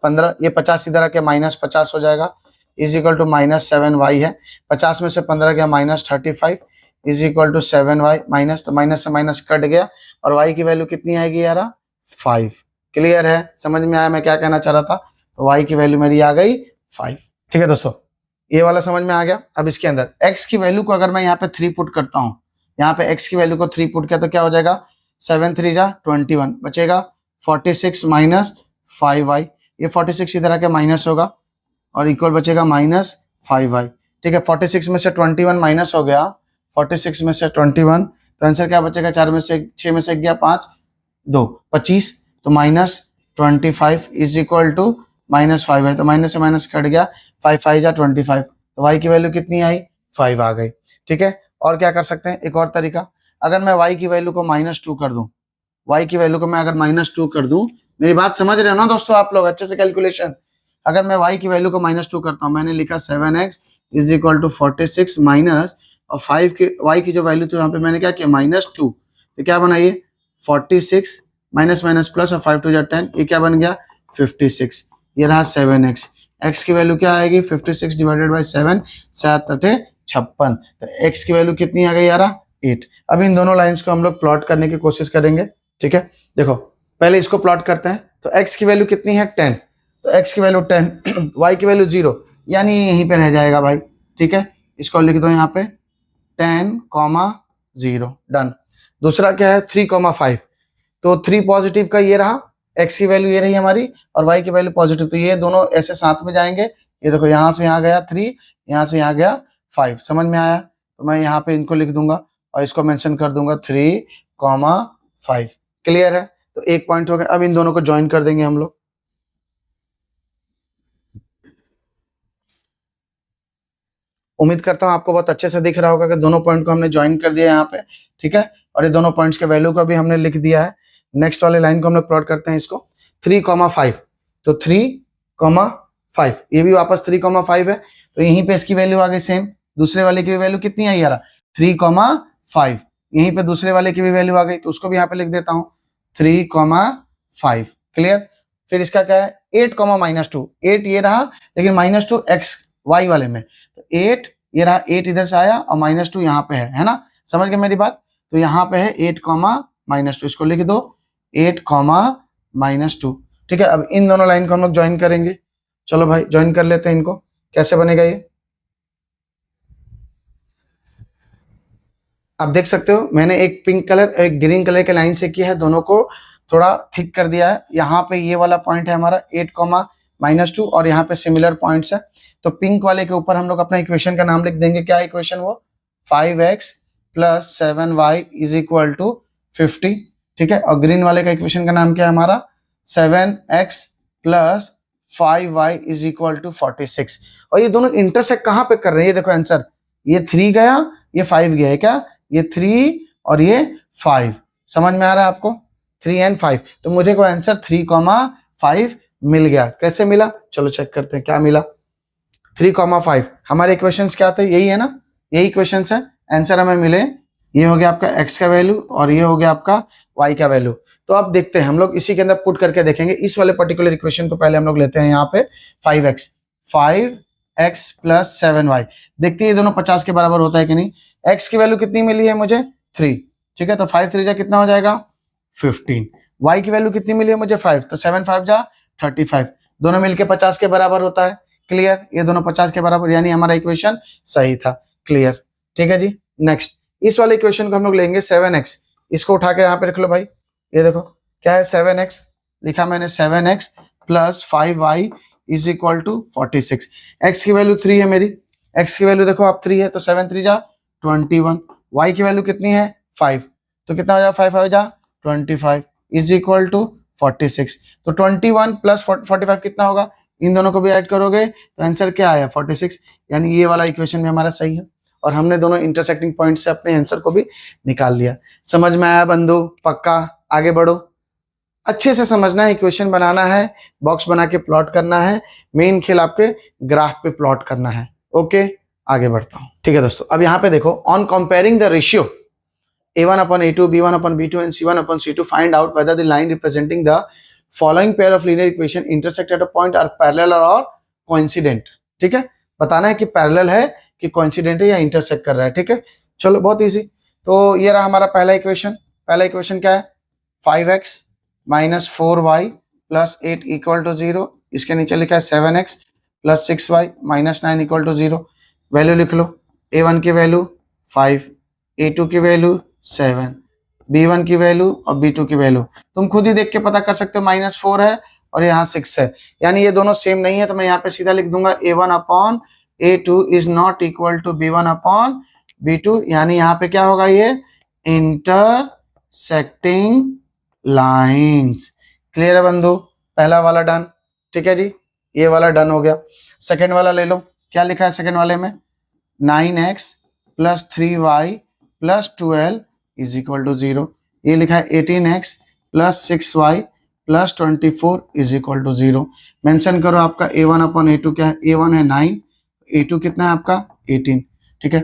15 ये 50 इधर आके -50 हो जाएगा, इज इक्वल टू -7y है। 50 में से 15 गया -35 is equal to 7y minus, तो माइनस से माइनस कट गया और y की वैल्यू कितनी आएगी यार 5। क्लियर है? समझ में आया मैं क्या कहना चाह रहा था? तो y की वैल्यू मेरी आ गई 5। ठीक है दोस्तों, ये वाला समझ में आ गया। अब इसके अंदर x की वैल्यू को अगर मैं यहाँ पे 3 पुट करता हूँ, यहाँ पे x की वैल्यू को 3 पुट किया तो क्या हो जाएगा 7 3 जा 21, बचेगा 46 माइनस 5y, ये 46 इधर आके माइनस होगा और इक्वल बचेगा -5y। ठीक है, 46 में से 21 माइनस हो गया, 46 में से 21, तो आंसर क्या बचेगा 4 में से 6 में से गया 5 2 25, तो -25 इज इक्वल टू -5 है, तो माइनस से माइनस कट गया, 5 5 जा 25, तो y की वैल्यू कितनी आई 5 आ गई। ठीक है, और क्या कर सकते हैं, एक और तरीका, अगर मैं y की वैल्यू को -2 कर दूं, y की वैल्यू को मैं अगर -2 कर दूं, मेरी बात समझ रहे हो ना दोस्तों आप लोग अच्छे से कैलकुलेशन। अगर मैं y की वैल्यू को -2 करता हूं, मैंने लिखा 7x is equal to 46 minus और 5 की y की जो वैल्यू थी वहां पे मैंने क्या किया -2, तो क्या बना ये 46 माइनस माइनस प्लस और 5 2 जा 10, ये क्या बन गया 56। ये रहा 7x, x की वैल्यू क्या आएगी 56 डिवाइडेड बाय 7, 7 8 56, तो x की वैल्यू कितनी आ गई यार 8। अब इन दोनों लाइंस को हम लोग प्लॉट करने की कोशिश करेंगे। ठीक है, देखो पहले इसको प्लॉट करते हैं। तो x की वैल्यू कितनी है 10, तो x की वैल्यू 10, y की वैल्यू 0, यानी यहीं पे रह जाएगा भाई। ठीक है, इसको लिख दो यहाँ पे 10,0, डन। दूसरा क्या है 3,5, तो 3 पॉजिटिव का ये रहा, x की वैल्यू ये रही हमारी और y की वैल्यू पॉजिटिव, तो ये दोनों ऐसे साथ में जाएंगे। ये देखो यहाँ से यहाँ गया 3, यहाँ से यहाँ गया 5, समझ में आया? तो मैं यहाँ पे इनको लिख दूंगा और इसको मेंशन कर दूंगा 3,5। क्लियर है? तो एक पॉइंट हो गया। अब इन दोनों को ज्वाइन कर देंगे हम लोग। उम्मीद करता हूं आपको बहुत अच्छे से दिख रहा होगा कि दोनों पॉइंट को हमने ज्वाइन कर दिया यहाँ पे। ठीक है, और ये दोनों पॉइंट्स के वैल्यू को भी हमने लिख दिया है। नेक्स्ट वाले लाइन को हम लोग प्लॉट करते हैं इसको 3,5, तो 3,5, ये भी वापस 3,5 है, तो यहीं पे इसकी वैल्यू आ गई सेम। दूसरे वाले की भी वैल्यू कितनी आई यार 3,5, यहीं पे दूसरे वाले की भी वैल्यू आ गई, तो उसको भी यहाँ पे लिख देता हूँ 3,5। क्लियर? फिर इसका क्या है 8,-2, 8 ये रहा, लेकिन -2 x y वाले में, तो 8 ये रहा, 8 इधर से आया और -2 यहाँ पे है ना? समझ गए मेरी बात? तो यहाँ पे है 8,-2, इसको लिख दो 8,-2। ठीक है, अब इन दोनों लाइन को हम लोग ज्वाइन करेंगे। चलो भाई ज्वाइन कर लेते हैं इनको। कैसे बनेगा ये आप देख सकते हो, मैंने एक पिंक कलर एक ग्रीन कलर के लाइन से किया है, दोनों को थोड़ा थिक कर दिया है। यहाँ पे ये वाला पॉइंट है हमारा 8,-2 और यहाँ पे सिमिलर पॉइंट्स है। तो पिंक वाले के ऊपर हम लोग अपना इक्वेशन का नाम लिख देंगे। क्या इक्वेशन वो 5x + 7y = 50। ठीक है, और ग्रीन वाले का इक्वेशन का नाम क्या है हमारा 7x + 5y = 46। और ये दोनों इंटरसेक्ट कहाँ पे कर रहे हैं? ये देखो आंसर, ये 3 गया, ये 5 गया है, क्या ये 3 और ये 5। समझ में आ रहा है आपको? 3 और 5, तो मुझे को आंसर 3,5 मिल गया। कैसे मिला चलो चेक करते हैं क्या मिला। 3,5 हमारे इक्वेशंस क्या थे? यही है ना, यही इक्वेशंस है। आंसर हमें मिले, ये हो गया आपका x का वैल्यू और ये हो गया आपका y का वैल्यू। तो अब देखते हैं हम लोग इसी के अंदर पुट करके देखेंगे। इस वाले पर्टिकुलर इक्वेशन को पहले हम लोग लेते हैं यहाँ पे 5x + 7y। देखते हैं ये दोनों 50 के बराबर होता है कि नहीं। x की वैल्यू कितनी मिली है मुझे 3। ठीक है, तो 5 3 जा कितना हो जाएगा 15। y की वैल्यू कितनी मिली है मुझे 5, तो 7 5 जा 35, दोनों मिलके 50 के बराबर होता है। क्लियर? ये दोनों 50 के बराबर, यानी हमारा इक्वेशन सही था। क्लियर? ठीक है जी। नेक्स्ट इस वाले इक्वेशन को हम लोग लेंगे 7x, इसको उठा के यहाँ पे रख लो भाई। ये देखो क्या है 7x लिखा मैंने, 7x + 5y = 46। x की वैल्यू 3 है मेरी, x की वैल्यू देखो आप 3 है, तो 7 3 जा 21। y की वैल्यू कितनी है 5, तो कितना हो जा 5 5 जा 25 = 46। तो 21 + 45 कितना होगा? इन दोनों को भी ऐड करोगे तो आंसर क्या आया 46, यानी ये वाला इक्वेशन भी हमारा सही है और हमने दोनों इंटरसेक्टिंग पॉइंट से अपने आंसर को भी निकाल लिया। समझ में आया बंधु? पक्का? आगे बढ़ो, अच्छे से समझना है, इक्वेशन बनाना है, बॉक्स बना के प्लॉट करना है, मेन खेल आपके ग्राफ पे प्लॉट करना है। ओके, आगे बढ़ता हूँ। ठीक है दोस्तों, अब यहाँ पे देखो, on comparing the ratio a1/a2, b1/b2 and c1/c2, find out whether the line representing the following pair of linear equation intersect at a point are parallel or coincident। ठीक है, बताना है कि पैरेलल है कि कोइंसिडेंट है या इंटरसेक्ट कर रहा है। ठीक है, चलो बहुत इजी। तो ये रहा हमारा पहला इक्वेशन। पहला इक्वेशन क्या है 5x - 4y + 8 = 0। इसके नीचे लिखा है 7x + 6y - 9 = 0। वैल्यू लिख लो, a1 की वैल्यू 5, a2 की वैल्यू 7, b1 की वैल्यू और b2 की वैल्यू तुम खुद ही देख के पता कर सकते हो। -4 है और यहाँ 6 है, यानी ये दोनों सेम नहीं है, तो मैं यहाँ पे सीधा लिख दूंगा a1/a2 is not equal to b1/b2, यानी यहाँ पे क्या होगा ये इंटरसेक्टिंग लाइंस। क्लियर है बंधु? पहला वाला डन। ठीक है जी, ये वाला डन हो गया। सेकेंड वाला ले लो, क्या लिखा है सेकेंड वाले में 9x + 3y + 12 = 0। ये लिखा है 18x + 6y + 24 = 0। मेंशन करो आपका a1/a2 क्या है, a1 है 9, a2 कितना है आपका 18। ठीक है,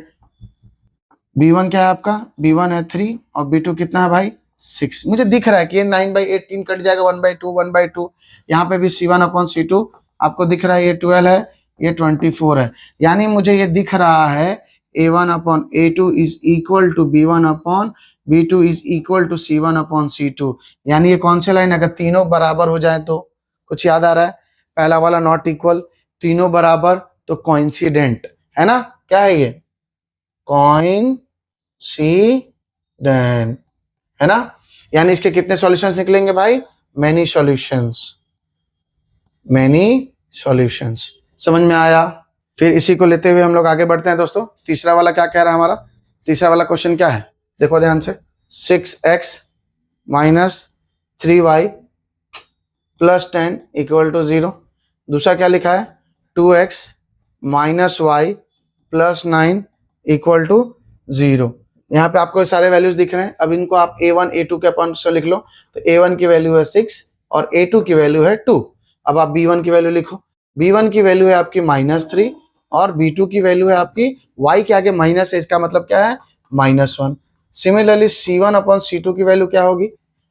b1 क्या है आपका, b1 है 3 और b2 कितना है भाई 6। मुझे दिख रहा है कि ये 9/18 कट जाएगा 1/2 1/2। यहाँ पे भी c1/c2 आपको दिख रहा है, ये 12 है, ये 24 है, यानी मुझे ये दिख रहा है a1/a2 is equal to b1/b2 is equal to c1/c2। यानी ये कौन से लाइन, अगर तीनों बराबर हो जाए तो कुछ याद आ रहा है, पहला वाला नॉट इक्वल, तीनों बराबर तो कोइंसिडेंट है ना, क्या है ये, कोइंसिडेंट है ना। यानी इसके कितने सॉल्यूशंस निकलेंगे भाई, मेनी सॉल्यूशंस, मेनी सॉल्यूशंस। समझ में आया। फिर इसी को लेते हुए हम लोग आगे बढ़ते हैं दोस्तों। तीसरा वाला क्या कह रहा है हमारा, तीसरा वाला क्वेश्चन क्या है, देखो ध्यान से, 6x minus 3y plus 10 equal to 0। दूसरा क्या लिखा है, 2x minus y plus 9 equal to 0। यहाँ पे आपको सारे वैल्यूज दिख रहे हैं। अब इनको आप a1 a2 के अपॉन से लिख लो, तो a1 की वैल्यू है 6 और a2 की वैल्यू है 2। अब आप b1 की वैल्यू लिखो, b1 की वैल्यू है आपकी -3 और b2 की वैल्यू है आपकी, y के आगे माइनस है, इसका मतलब क्या है, -1। सिमिलरली c1 अपॉन c2 की वैल्यू क्या होगी,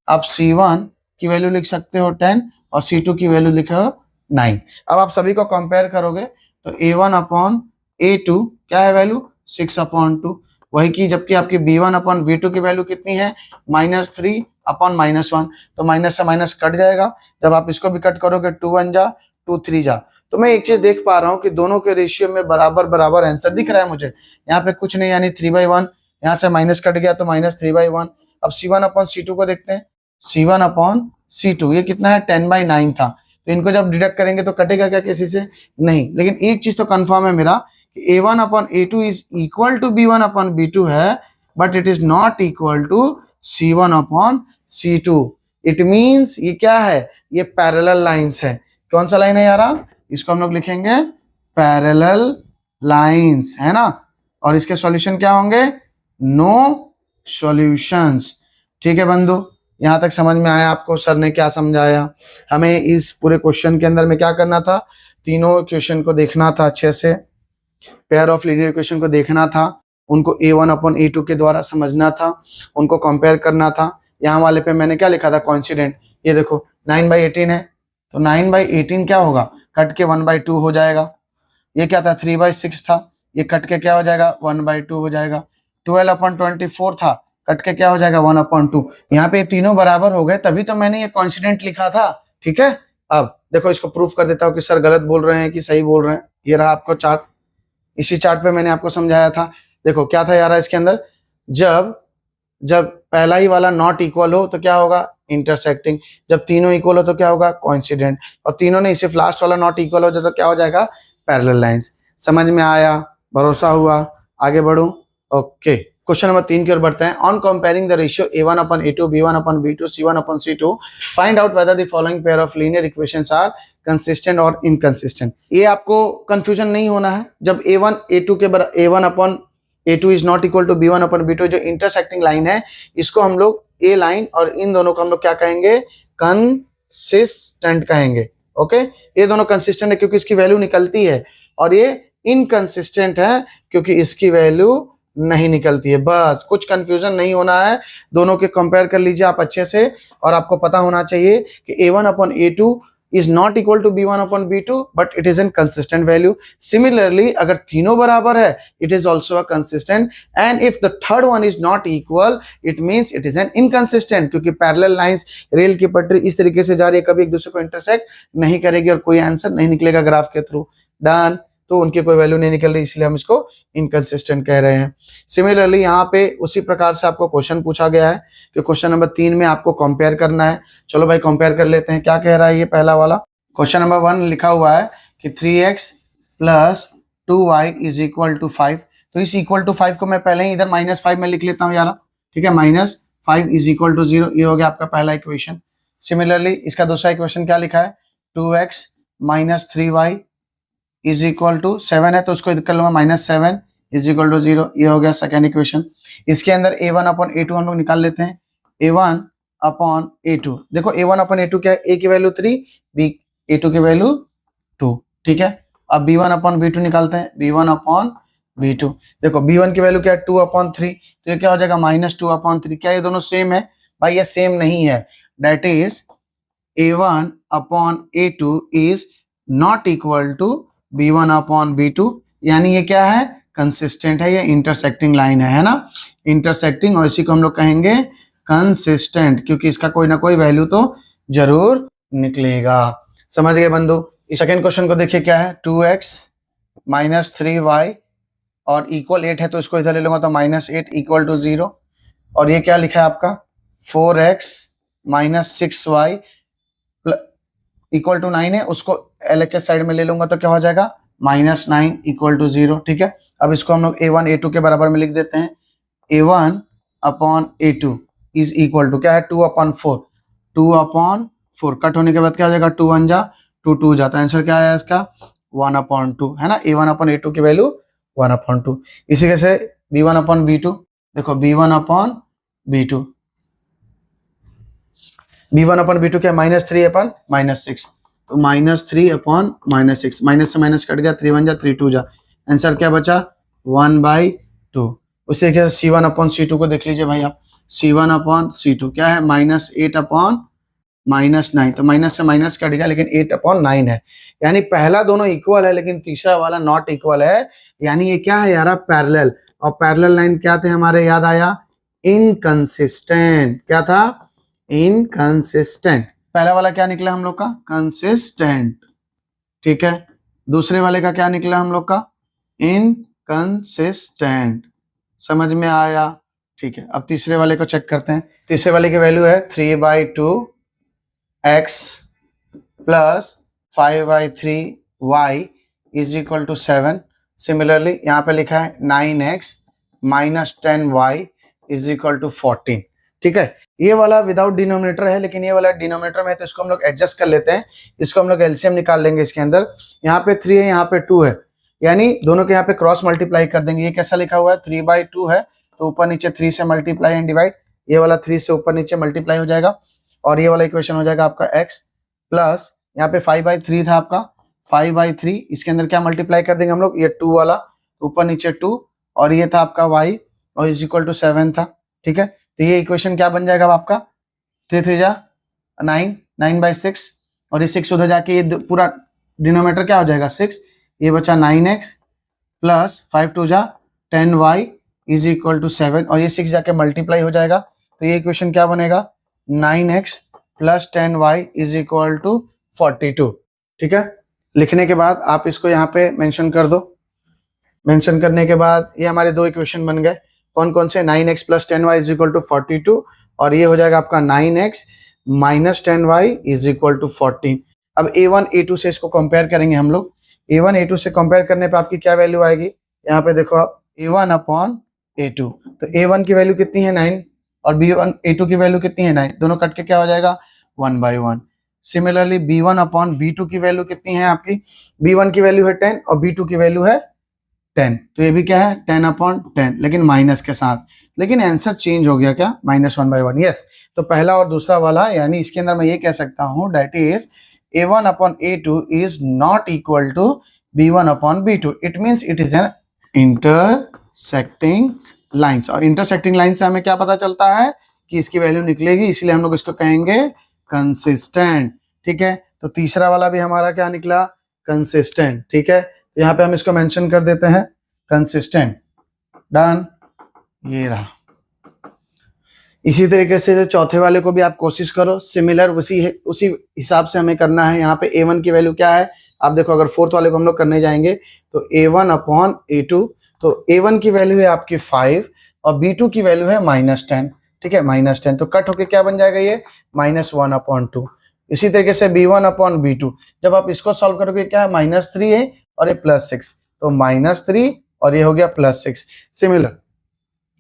आप c1 की वैल्यू लिख सकते हो 10 और c2 की वैल्यू लिखो 9। अब आप सभी को कंपेयर करोगे तो a1 अपॉन a2 क्या है वैल्यू, 6/2 वही की, जबकि आपकी b1 अपॉन b2 की वैल्यू कितनी है, -3 अपॉन -1, तो माइनस से माइनस कट जाएगा। जब आप इसको भी कट करोगे 2 1 जा 2 3 जा, तो मैं एक चीज देख पा रहा हूँ कि दोनों के रेशियो में बराबर बराबर आंसर दिख रहा है मुझे। यहाँ पे कुछ नहीं, यानी 3/1, यहाँ से माइनस कट गया तो -3/1। अब c1 अपॉन c2 को देखते हैं, c1 अपॉन c2 ये कितना है, 10/9 था, तो इनको जब डिडक्ट करेंगे तो कटेगा क्या किसी से, नहीं। लेकिन एक चीज तो कंफर्म है मेरा कि a1 upon a2 is equal to b1 upon b2 है, but it is not equal to c1 upon c2। It means ये क्या है, ये पैरेलल लाइंस है। कौन सा लाइन है यार, इसको हम लोग लिखेंगे पैरेलल लाइंस, है ना। और इसके सॉल्यूशन क्या होंगे, नो सॉल्यूशंस। ठीक है बंधु, यहां तक समझ में आया आपको सर ने क्या समझाया। हमें इस पूरे क्वेश्चन के अंदर में क्या करना था, तीनों इक्वेशन को देखना था अच्छे से, पेयर ऑफ लीनियर इक्वेशन को देखना था, उनको a1 अपॉन a2 के द्वारा समझना था, उनको कंपेयर करना था। यहाँ वाले पे मैंने क्या लिखा था, कोइंसिडेंट। ये देखो 9/18 है, तो 9/18 क्या होगा, कट के 1/2 हो जाएगा। ये क्या था, 3/6 था, ये कट के क्या हो जाएगा, 1/2 हो जाएगा। 12/24 था, कट के क्या हो जाएगा, 1/2। यहाँ पे तीनों बराबर हो गए, तभी तो मैंने ये कोइंसिडेंट लिखा था। ठीक है, अब देखो इसको प्रूफ कर देता हूँ कि सर गलत बोल रहे हैं कि सही बोल रहे हैं। ये रहा आपको चार्ट, इसी चार्ट पे मैंने आपको समझाया था। देखो क्या था यार इसके अंदर, जब जब पहला ही वाला नॉट इक्वल हो तो क्या होगा, इंटरसेक्टिंग। जब तीनों इक्वल हो तो क्या होगा, कोइंसिडेंट। और तीनों नहीं, सिर्फ लास्ट वाला नॉट इक्वल हो जाए तो क्या हो जाएगा, पैरेलल लाइंस। समझ में आया, भरोसा हुआ, आगे बढ़ूं। ओके, क्वेश्चन नंबर 3 की ओर बढ़ते हैं। On comparing the ratio a1 upon a2, b1 upon b2, c1 upon c2, find out whether the following pair of linear equations are consistent और इनकंसिस्टेंट। ये आपको कंफ्यूजन नहीं होना है। जब a1 a2 के बराबर, a1 upon a2 is not equal to b1 upon b2, जो इंटरसेक्टिंग लाइन है, इसको हम लोग a लाइन और इन दोनों को हम लोग क्या कहेंगे, कंसिस्टेंट कहेंगे। ओके, ये दोनों कंसिस्टेंट है क्योंकि इसकी वैल्यू निकलती है, और ये इनकंसिस्टेंट है क्योंकि इसकी वैल्यू नहीं निकलती है। बस कुछ कंफ्यूजन नहीं होना है, दोनों के कंपेयर कर लीजिए आप अच्छे से, और आपको पता होना चाहिए कि a1 upon a2 is not equal to b1 upon b2, but it is in consistent value. Similarly, अगर तीनों बराबर है, it is also a consistent, and if the third one is not equal, it means it is an inconsistent, क्योंकि parallel lines, rail की पटरी इस तरीके से जा रही है, कभी एक दूसरे को इंटरसेक्ट नहीं करेगी और कोई आंसर नहीं निकलेगा ग्राफ के थ्रू। डन, तो उनकी कोई वैल्यू नहीं निकल रही, इसलिए हम इसको इनकंसिस्टेंट कह रहे हैं। सिमिलरली यहाँ पे उसी प्रकार से आपको क्वेश्चन पूछा गया है कि क्वेश्चन नंबर 3 में आपको कंपेयर करना है। चलो भाई कंपेयर कर लेते हैं, क्या कह रहा है ये पहला वाला। क्वेश्चन नंबर 1 लिखा हुआ है कि 3x plus 2y is equal to 5। तो इस इक्वल टू 5 को मैं पहले ही इधर -5 में लिख लेता हूँ यार। ठीक है, -5 इज इक्वल टू 0, ये हो गया आपका पहला इक्वेशन। सिमिलरली इसका दूसरा इक्वेशन क्या लिखा है, 2x minus 3y is equal to 7 है, तो उसको कर लूंगा -7 इज इक्वल टू 0, ये हो गया सेकेंड इक्वेशन। इसके अंदर a1 अपॉन a2 हम लोग निकाल लेते हैं। a1 अपॉन a2, देखो a1 अपॉन a2 क्या है, a की वैल्यू 3, b a2 की वैल्यू 2। ठीक है, अब b1 अपॉन b2 निकालते हैं, b1 अपॉन b2। देखो b1 की वैल्यू क्या है, 2/3, तो ये क्या हो जाएगा -2/3। क्या ये दोनों सेम है, भाई ये सेम नहीं है। That is a1 upon a2 is not equal to b1 upon b2, यानी ये क्या है, कंसिस्टेंट है, ये इंटरसेक्टिंग लाइन है ना, इंटरसेक्टिंग, और इसी को हम लोग कहेंगे कंसिस्टेंट, क्योंकि इसका कोई ना कोई वैल्यू तो जरूर निकलेगा। समझ गए बंधु, सेकेंड क्वेश्चन को देखिए क्या है, 2x माइनस 3y और इक्वल 8 है तो इसको इधर ले लूंगा तो -8 इक्वल टू 0। और ये क्या लिखा है आपका 4x minus 6y equal to 9 है, उसको LHS साइड में ले लूंगा तो क्या हो जाएगा -9 इक्वल टू 0। ठीक है, अब इसको हम लोग a1 a2 के बराबर में लिख देते हैं। a1 upon a2 is equal to क्या है 2/4, 2/4 कट होने के बाद क्या हो जाएगा 2 1 जा 2 2 जाता है, आंसर क्या आया इसका 1/2 है ना। a1 अपॉन a2 की वैल्यू 1/2। इसी कैसे b1 अपॉन b2, देखो b1 upon b2, b1 upon b2 क्या -3 अपॉन -6, तो -3 अपॉन -6, माइनस से माइनस कट गया 3 1 जा 3 2 जा, आंसर क्या बचा 1/2। उसी तरीके से c1 अपॉन c2 को देख लीजिए भाई आप, c1 अपॉन c2 क्या है -8 अपॉन -9, तो माइनस से माइनस कट गया लेकिन 8/9 है, यानी पहला दोनों इक्वल है लेकिन तीसरा वाला नॉट इक्वल है, यानी ये क्या है यार पैरेलल। और पैरेलल लाइन क्या थे हमारे, याद आया इनकंसिस्टेंट, क्या था इनकंसिस्टेंट। पहला वाला क्या निकला हम लोग का कंसिस्टेंट, ठीक है, दूसरे वाले का क्या निकला हम लोग का इनकंसिस्टेंट, समझ में आया। ठीक है, अब तीसरे वाले को चेक करते हैं। तीसरे वाले की वैल्यू है 3/2x plus 5/3y is equal to 7। Similarly यहाँ पे लिखा है 9x minus 10y is equal to 14। ठीक है, ये वाला विदाउट डिनोमिनेटर है लेकिन ये वाला डिनोमिनेटर में है तो इसको हम लोग एडजस्ट कर लेते हैं, इसको हम लोग एलसीएम निकाल लेंगे इसके अंदर। यहाँ पे 3 है, यहाँ पे 2 है, यानी दोनों के यहाँ पे क्रॉस मल्टीप्लाई कर देंगे। ये कैसा लिखा हुआ है 3/2 है तो ऊपर नीचे 3 से मल्टीप्लाई एंड डिवाइड, ये वाला 3 से ऊपर नीचे मल्टीप्लाई हो जाएगा और ये वाला इक्वेशन हो जाएगा आपका x प्लस यहाँ पे 5/3 था आपका 5/3, इसके अंदर क्या मल्टीप्लाई कर देंगे हम लोग, ये 2 वाला ऊपर नीचे 2 और ये था आपका y और इज इक्वल टू 7 था। ठीक है, तो ये इक्वेशन क्या बन जाएगा आपका 3 3 जा 9, 9/6 और ये 6 उधर जाके ये पूरा डिनोमिनेटर क्या हो जाएगा 6, ये बचा 9x प्लस 5 2 जा 10y इज इक्वल टू 7 और ये 6 जाके मल्टीप्लाई हो जाएगा तो ये इक्वेशन क्या बनेगा 9x plus 10y is equal to 42। ठीक है, लिखने के बाद आप इसको यहाँ पे मेंशन कर दो। मेंशन करने के बाद ये हमारे दो इक्वेशन बन गए, कौन कौन से 9x plus 10y is equal to 42 और ये हो जाएगा आपका 9x minus 10y is equal to 14। अब a1 a2 से इसको कंपेयर करेंगे हम लोग। a1 a2 से कंपेयर करने पे आपकी क्या वैल्यू आएगी, यहाँ पे देखो आप a1 अपॉन a2, तो a1 की वैल्यू कितनी है 9 और b1 a2 की वैल्यू कितनी है 9, दोनों कट के क्या हो जाएगा 1/1। सिमिलरली b1 अपॉन b2 की वैल्यू कितनी है आपकी, b1 की वैल्यू है 10 और b2 की वैल्यू है 10, तो ये भी क्या है 10/10 लेकिन माइनस के साथ, लेकिन आंसर चेंज हो गया क्या -1/1। यस, तो पहला और दूसरा वाला, यानी इसके अंदर मैं ये कह सकता हूँ that is a1 upon a2 is not equal to b1 upon b2, it means it is an intersecting lines. और इंटरसेक्टिंग लाइन से हमें क्या पता चलता है कि इसकी वैल्यू निकलेगी, इसलिए हम लोग इसको कहेंगे कंसिस्टेंट। ठीक है, तो तीसरा वाला भी हमारा क्या निकला कंसिस्टेंट। ठीक है, यहाँ पे हम इसको मेंशन कर देते हैं कंसिस्टेंट, डन, ये रहा। इसी तरीके से जो चौथे वाले को भी आप कोशिश करो सिमिलर उसी हिसाब से हमें करना है। यहाँ पे a1 की वैल्यू क्या है, आप देखो अगर फोर्थ वाले को हम लोग करने जाएंगे तो a1 अपॉन a2, तो a1 की वैल्यू है आपकी 5 और b2 की वैल्यू है -10। ठीक है, -10 तो कट होके क्या बन जाएगा ये -1/2। इसी तरीके से b1 अपॉन b2, जब आप इसको सॉल्व करोगे क्या है -3 है और ये +6, तो -3 और ये हो गया +6। सिमिलर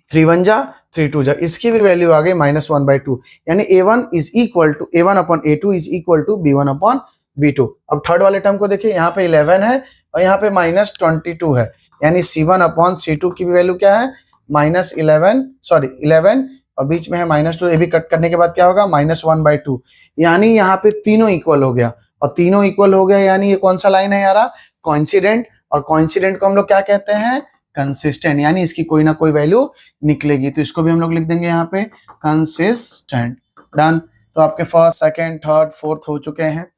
3 1 जा 3 2 जा, इसकी भी वैल्यू आ गई -1/2, यानी a1 is equal to a1 upon a2 is equal to b1 upon b2। अब थर्ड वाले टर्म को देखिए, यहाँ पे 11 है और यहाँ पे -22 है, यानी c1 अपॉन c2 की भी वैल्यू क्या है -11 और बीच में है -2, ये भी कट करने के बाद क्या होगा -1/2, यानी यहाँ पे तीनों इक्वल हो गया और तीनों इक्वल हो गया, यानी ये कौन सा लाइन है यारा कोइंसिडेंट, और कोइंसिडेंट को हम लोग क्या कहते हैं कंसिस्टेंट, यानी इसकी कोई ना कोई वैल्यू निकलेगी, तो इसको भी हम लोग लिख देंगे यहाँ पे कंसिस्टेंट, डन। तो आपके फर्स्ट सेकंड थर्ड फोर्थ हो चुके हैं।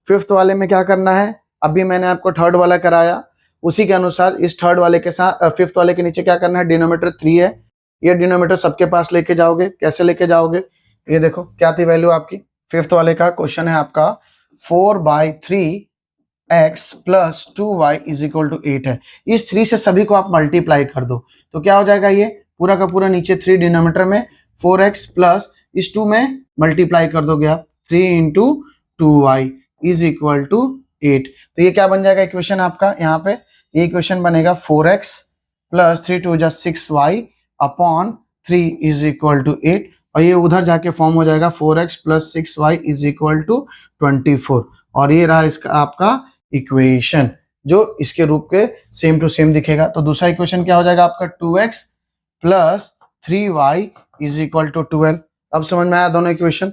फिफ्थ वाले में क्या करना है, अभी मैंने आपको थर्ड वाला कराया, उसी के अनुसार इस थर्ड वाले के साथ फिफ्थ वाले के नीचे क्या करना है, डिनोमीटर 3 है, ये डिनोमीटर सबके पास लेके जाओगे। कैसे लेके जाओगे, ये देखो क्या थी वैल्यू आपकी, फिफ्थ वाले का क्वेश्चन है आपका 4/3 x plus 2y is equal to 8 है। इस 3 से सभी को आप मल्टीप्लाई कर दो तो क्या हो जाएगा, ये पूरा का पूरा नीचे 3 डिनोमिनेटर में 4x प्लस इस 2 में मल्टीप्लाई कर दोगे आप 3 into 2y is equal to 8। तो ये क्या बन जाएगा इक्वेशन आपका, यहाँ पे ये इक्वेशन बनेगा 4x प्लस 3 2 जा 6y upon 3 is equal to 8 और ये उधर जाके फॉर्म हो जाएगा 4x plus 6y is equal to 24 और ये रहा इसका आपका इक्वेशन जो इसके रूप के सेम टू सेम दिखेगा। तो दूसरा इक्वेशन क्या हो जाएगा आपका 2x plus 3y is equal to 12। अब समझ में आया दोनों इक्वेशन,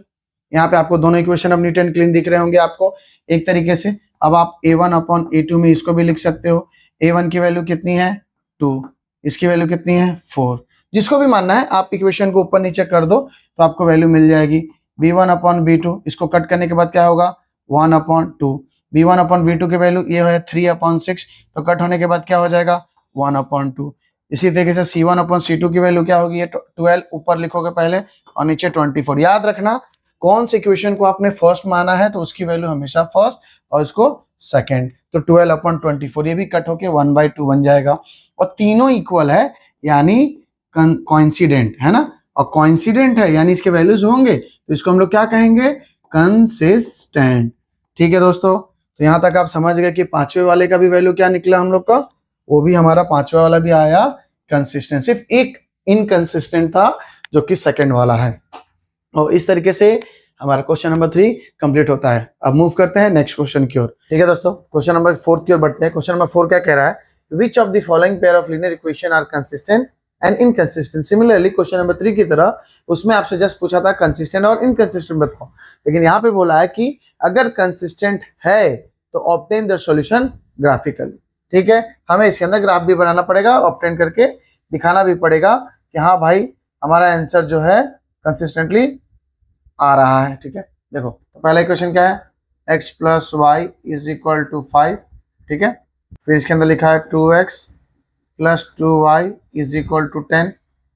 यहाँ पे आपको दोनों इक्वेशन अब नीट एंड क्लीन दिख रहे होंगे आपको एक तरीके से। अब आप a1 अपॉन a2 में इसको भी लिख सकते हो। a1 की वैल्यू कितनी है 2, इसकी वैल्यू कितनी है 4, जिसको भी मानना है आप इक्वेशन को ऊपर नीचे कर दो तो आपको वैल्यू मिल जाएगी। b1 अपॉन b2 इसको कट करने के बाद क्या होगा 1 अपॉन 2, b1 अपॉन b2 की वैल्यू ये है 3 अपॉन 6 तो कट होने के बाद क्या हो जाएगा 1 अपॉन 2। इसी तरीके से c1 अपॉन c2 की वैल्यू क्या होगी, ये 12 ऊपर लिखोगे पहले और नीचे 24। याद रखना कौन से इक्वेशन को आपने फर्स्ट माना है तो उसकी वैल्यू हमेशा फर्स्ट और उसको सेकंड। तो 12 अपॉन 24 ये भी कट होके 1/2 बन जाएगा और तीनों इक्वल है यानी कोइंसिडेंट है ना, और कोइंसिडेंट है यानी इसके वैल्यूज होंगे तो इसको हम लोग क्या कहेंगे कंसिस्टेंट। ठीक है दोस्तों, तो यहाँ तक आप समझ गए कि पांचवे वाले का भी वैल्यू क्या निकला हम लोग का, वो भी हमारा पांचवा वाला भी आया कंसिस्टेंट, सिर्फ एक इनकंसिस्टेंट था जो कि सेकंड वाला है। और इस तरीके से हमारा क्वेश्चन नंबर 3 कंप्लीट होता है। अब मूव करते हैं नेक्स्ट क्वेश्चन की ओर। ठीक है दोस्तों, क्वेश्चन नंबर 4 की ओर बढ़ते हैं। क्वेश्चन नंबर 4 क्या कह रहा है, which of the following pair of linear equation are consistent and inconsistent. Similarly question number 3 की तरह उसमें आपसे जस्ट पूछा था कंसिस्टेंट और इनकंसिस्टेंट बताओ, लेकिन यहाँ पे बोला है कि अगर कंसिस्टेंट है तो ऑब्टेन द सॉल्यूशन ग्राफिकली। ठीक है, हमें इसके अंदर ग्राफ भी बनाना पड़ेगा और ऑब्टेन करके दिखाना भी पड़ेगा कि हाँ भाई हमारा आंसर जो है कंसिस्टेंटली आ रहा है। ठीक है, देखो तो पहला इक्वेशन क्या है x plus y is equal to 5। ठीक है, फिर इसके अंदर लिखा है 2x plus 2y is equal to 10।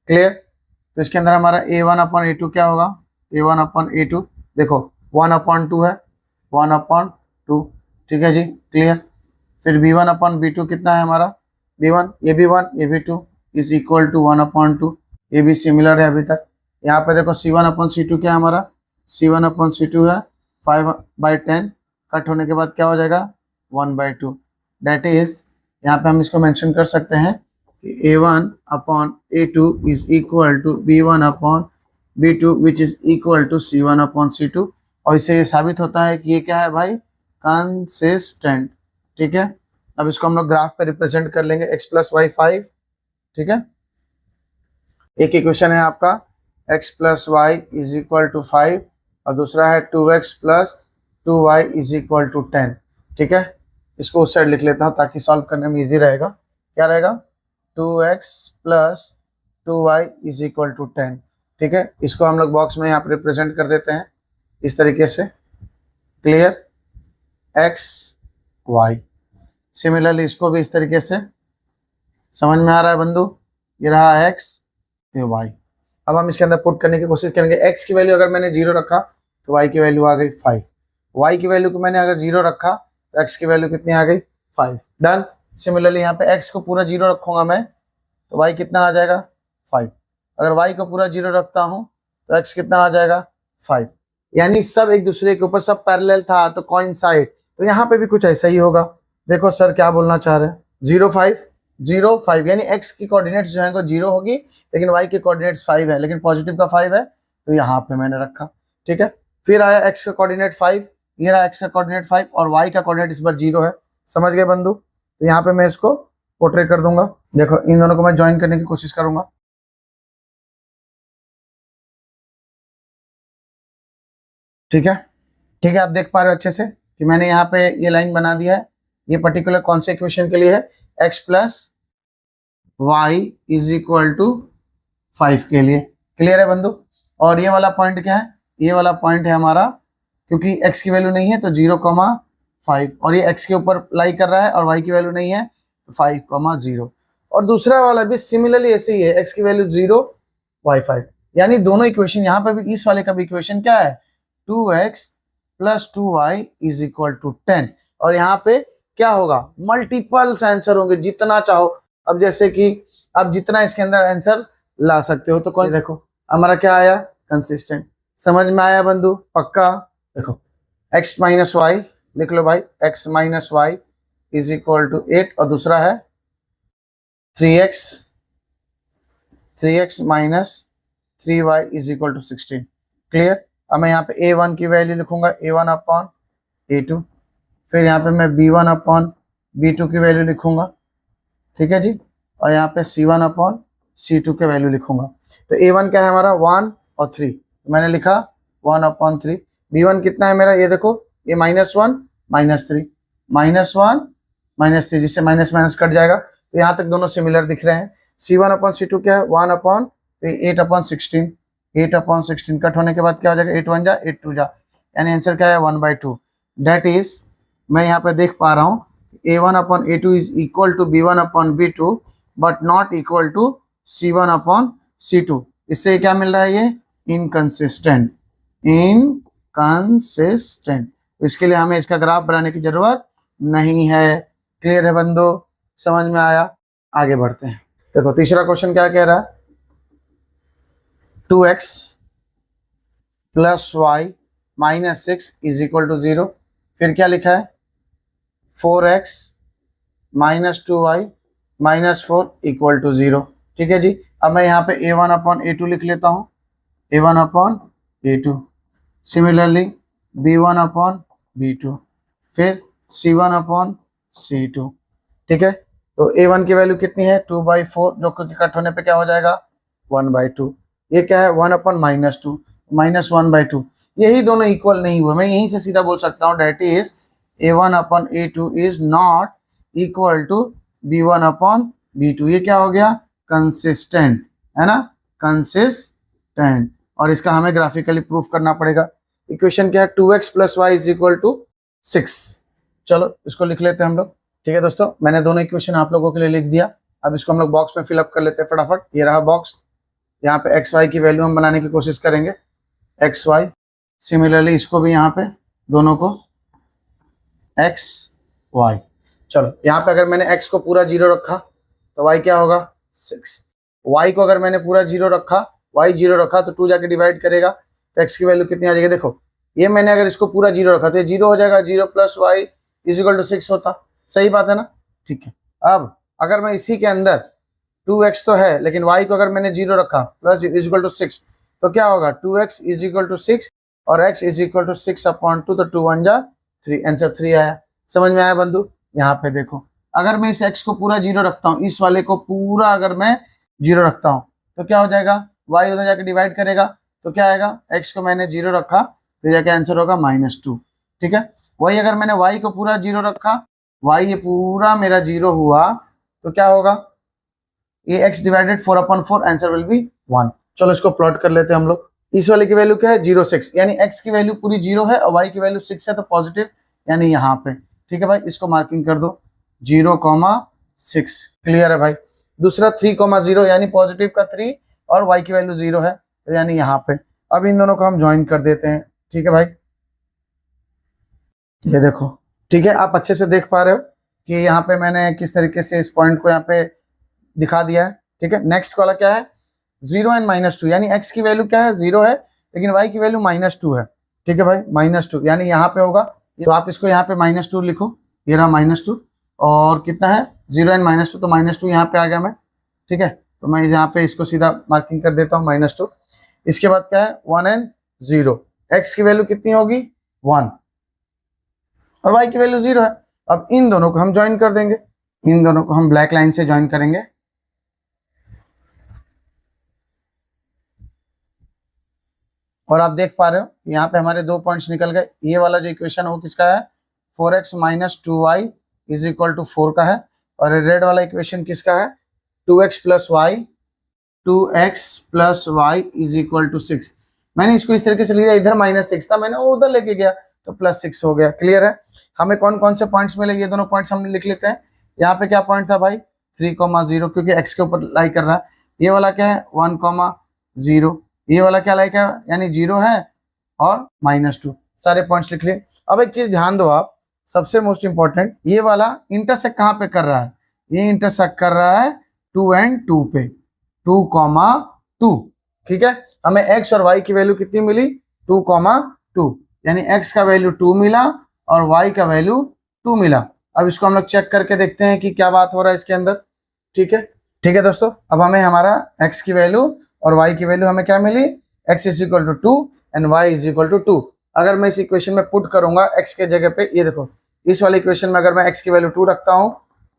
Clear, तो इसके अंदर हमारा a1 अपॉन a2 क्या होगा, a1 अपॉन a2 देखो 1 अपॉन 2 है 1 अपॉन 2। ठीक है जी, क्लियर। फिर b1 अपॉन b2 कितना है हमारा b1, ये भी 1 ये भी 2 इज इक्वल टू 1 अपॉन 2, ये भी सिमिलर है अभी तक। यहाँ पे देखो c1 अपॉन c2 क्या है हमारा, c1 अपॉन c2 है 5/10, कट होने के बाद क्या हो जाएगा 1/2। डेट इज यहाँ पे हम इसको मेंशन कर सकते हैं कि a1 upon a2 is equal to b1 upon b2 which is equal to c1 upon c2, और इससे ये साबित होता है कि ये क्या है भाई कंसिस्टेंट। ठीक है, अब इसको हम लोग ग्राफ पे रिप्रेजेंट कर लेंगे x प्लस वाई 5। ठीक है, एक इक्वेशन है आपका x plus y is equal to 5 और दूसरा है 2x plus 2y is equal to 10। ठीक है, इसको उस साइड लिख लेता हूँ ताकि सॉल्व करने में इजी रहेगा। क्या रहेगा 2x plus 2y is equal to 10। ठीक है, इसको हम लोग बॉक्स में यहाँ पर रिप्रेजेंट कर देते हैं इस तरीके से। क्लियर, x y, सिमिलरली इसको भी इस तरीके से समझ में आ रहा है बंधु, ये रहा x ये y। अब हम इसके अंदर पुट करने की कोशिश करेंगे। x की वैल्यू अगर मैंने 0 रखा तो y की वैल्यू आ गई 5, y की वैल्यू को मैंने अगर 0 रखा तो x की वैल्यू कितनी आ गई 5। डन। सिमिलरली यहाँ पे x को पूरा 0 रखूंगा मैं तो y कितना आ जाएगा 5, अगर y को पूरा 0 रखता हूँ तो x कितना आ जाएगा 5, यानी सब एक दूसरे के ऊपर सब पैरेलल था तो कोइंसाइड। तो यहाँ पे भी कुछ ऐसा ही होगा। देखो सर क्या बोलना चाह रहे हैं 0 5 0 5, यानी x की कोऑर्डिनेट्स जो है वो 0 होगी लेकिन y के कोऑर्डिनेट्स 5 है, लेकिन पॉजिटिव का 5 है तो यहाँ पे मैंने रखा। ठीक है, फिर आया x का कोऑर्डिनेट 5, ये रहा x का कोऑर्डिनेट 5 और y का कोऑर्डिनेट इस बार 0 है। समझ गए बंधु, तो यहाँ पे मैं इसको पोर्ट्रे कर दूंगा। देखो इन दोनों को मैं ज्वाइन करने की कोशिश करूंगा। ठीक है, ठीक है, आप देख पा रहे हो अच्छे से कि मैंने यहाँ पे ये लाइन बना दिया है। ये पर्टिकुलर कौन से इक्वेशन के लिए है x plus y is equal to 5 के लिए। क्लियर है बंधु, और ये वाला पॉइंट क्या है, ये वाला पॉइंट है हमारा, क्योंकि x की वैल्यू नहीं है तो 0,5 और ये x के ऊपर लाई कर रहा है और y की वैल्यू नहीं है तो 5,0। और दूसरा वाला भी सिमिलरली ऐसे ही है, x की वैल्यू 0 y 5, यानी दोनों इक्वेशन यहाँ पे भी इस वाले का भी इक्वेशन क्या है 2x plus 2y is equal to 10 और यहाँ पे क्या होगा, मल्टीपल्स आंसर होंगे, जितना चाहो। अब जैसे कि आप जितना इसके अंदर आंसर ला सकते हो। तो कौन, देखो हमारा क्या आया, कंसिस्टेंट। समझ में आया बंधु, पक्का। देखो x माइनस वाई लिख लो भाई, x minus y is equal to 8 और दूसरा है 3x minus 3y is equal to 16। Clear. अब मैं यहाँ पे a1 की वैल्यू लिखूंगा a1 अपॉन a2, फिर यहाँ पे मैं b1 अपॉन b2 की वैल्यू लिखूंगा, ठीक है जी, और यहाँ पे c1 अपॉन c2 की वैल्यू लिखूंगा। तो a1 क्या है हमारा 1 और 3, तो मैंने लिखा 1 अपॉन 3। b1 कितना है मेरा, ये देखो, ये -1 -3 -1 -3, जिससे माइनस माइनस कट जाएगा, तो यहाँ तक दोनों सिमिलर दिख रहे हैं। c1 अपॉन c2 क्या है 1 अपॉन 8 अपॉन 16, 8 अपॉन 16 कट होने के बाद क्या हो जाएगा, 8 1 जा 8 2 जा, यानी आंसर क्या है 1/2। डेट इज, मैं यहाँ पे देख पा रहा हूँ a1 upon a2 is equal to b1 upon b2 but not equal to c1 upon c2। इससे क्या मिल रहा है, ये इनकंसिस्टेंट, इनकंसिस्टेंट। इसके लिए हमें इसका ग्राफ बनाने की जरूरत नहीं है। क्लियर है बंदो, समझ में आया। आगे बढ़ते हैं। देखो तीसरा क्वेश्चन क्या कह रहा है, 2x plus y minus 6 is equal to 0। फिर क्या लिखा है 4x minus 2y minus 4 equal to 0। ठीक है जी। अब मैं यहाँ पे a1 अपॉन a2 लिख लेता हूँ, a1 upon a2, similarly b1 upon b2, फिर c1 अपॉन c2। ठीक है। तो a1 की वैल्यू कितनी है 2/4, जो कि कट होने पे क्या हो जाएगा 1/2। ये क्या है 1 अपॉन -2 -1/2। यही दोनों इक्वल नहीं हुए, मैं यहीं से सीधा बोल सकता हूँ that is a1 upon a2 is not equal to b1 upon b2। ये क्या हो गया, कंसिस्टेंट, है ना, कंसिस्टेंट। और इसका हमें ग्राफिकली प्रूफ करना पड़ेगा। इक्वेशन क्या है 2x plus y is equal to 6। चलो इसको लिख लेते हैं हम लोग। ठीक है दोस्तों, मैंने दोनों इक्वेशन आप लोगों के लिए लिख दिया। अब इसको हम लोग बॉक्स में फिलअप कर लेते हैं फटाफट। ये रहा बॉक्स, यहाँ पे एक्स वाई की वैल्यू हम बनाने की कोशिश करेंगे, एक्स वाई। सिमिलरली इसको भी यहाँ पे दोनों को एक्स वाई। चलो यहाँ पे अगर मैंने एक्स को पूरा 0 रखा तो वाई क्या होगा 6। वाई को अगर मैंने पूरा 0 रखा, वाई 0 रखा तो 2 जाके डिवाइड करेगा तो एक्स की वैल्यू कितनी आ जाएगी। देखो ये मैंने अगर इसको पूरा 0 रखा तो ये 0 हो जाएगा, 0 plus y is equal to 6 होता। सही बात है ना। ठीक है। अब अगर मैं इसी के अंदर 2x तो है, लेकिन y को अगर मैंने 0 रखा प्लस इज इक्वल टू 6 तो क्या होगा 2x इज इक्वल टू 6 और x is equal to 6 upon 2, तो 2 1 जा 3, आंसर 3 आया। समझ में आया बंधु। यहाँ पे देखो अगर मैं इस x को पूरा 0 रखता हूँ, इस वाले को पूरा अगर मैं 0 रखता हूँ तो क्या हो जाएगा, y उधर जाके डिवाइड करेगा तो क्या आएगा, x को मैंने 0 रखा तो जाके आंसर होगा -2। ठीक है। वही अगर मैंने y को पूरा 0 रखा, y ये पूरा मेरा 0 हुआ तो क्या होगा, ये x divided 4/4, answer will be 1। चलो इसको प्लॉट कर लेते हैं हम लोग। इस वाले की वैल्यू क्या है 0 6, यानी x की वैल्यू पूरी 0 है और y की वैल्यू 6 है, तो पॉजिटिव यानी यहाँ पे। ठीक है भाई, इसको मार्किंग कर दो 0,6। क्लियर है भाई। दूसरा 3,0 यानी पॉजिटिव का 3 और y की वैल्यू 0 है, तो यानी यहाँ पे। अब इन दोनों को हम ज्वाइन कर देते हैं। ठीक है भाई, ये देखो। ठीक है, आप अच्छे से देख पा रहे हो कि यहाँ पे मैंने किस तरीके से इस पॉइंट को यहाँ पे दिखा दिया है। ठीक है। नेक्स्ट वाला क्या है 0 एंड -2, यानी x की वैल्यू क्या है 0 है लेकिन y की वैल्यू -2 है। ठीक है भाई, -2 यानी यहाँ पे होगा, तो आप इसको यहाँ पे -2 लिखो, ये रहा -2 और कितना है 0 एंड -2, तो -2 यहाँ पे आ गया मैं। ठीक है, तो मैं यहाँ पे इसको सीधा मार्किंग कर देता हूँ -2। इसके बाद क्या है 1 एंड 0, x की वैल्यू कितनी होगी 1 और y की वैल्यू 0 है। अब इन दोनों को हम ज्वाइन कर देंगे, इन दोनों को हम ब्लैक लाइन से ज्वाइन करेंगे। और आप देख पा रहे हो यहाँ पे हमारे 2 पॉइंट्स निकल गए। ये वाला जो इक्वेशन वो किसका है 4x minus 2y is equal to 4 का है, और रेड वाला इक्वेशन किसका है 2x plus y is equal to 6। मैंने इसको इस तरीके से लिया, इधर -6 था, मैंने वो उधर लेके गया तो +6 हो गया। क्लियर है। हमें कौन कौन से पॉइंट्स मिले, ये दोनों पॉइंट्स हम लिख लेते हैं। यहाँ पे क्या पॉइंट था भाई 3,0, क्योंकि x के ऊपर लाई कर रहा है। ये वाला क्या है 1,0, ये वाला क्या लाई का यानी 0 है और -2, सारे पॉइंट्स लिख लिए। अब एक चीज ध्यान दो आप, सबसे मोस्ट इंपॉर्टेंट, ये वाला इंटरसेक्ट कहाँ पे कर रहा है? ये इंटरसेक्ट कर रहा है 2 एंड 2 पे, 2,2। ठीक है, हमें x और y की वैल्यू कितनी मिली? 2,2, यानी x का वैल्यू 2 मिला और y का वैल्यू 2 मिला। अब इसको हम लोग चेक करके देखते हैं कि क्या बात हो रहा है इसके अंदर। ठीक है, ठीक है दोस्तों, अब हमें हमारा x की वैल्यू और y की वैल्यू हमें क्या मिली? x is equal to 2 and y is equal to 2। अगर मैं इस इक्वेशन में पुट करूंगा x के जगह पे, ये देखो इस वाले इक्वेशन में अगर मैं x की वैल्यू 2 रखता हूँ,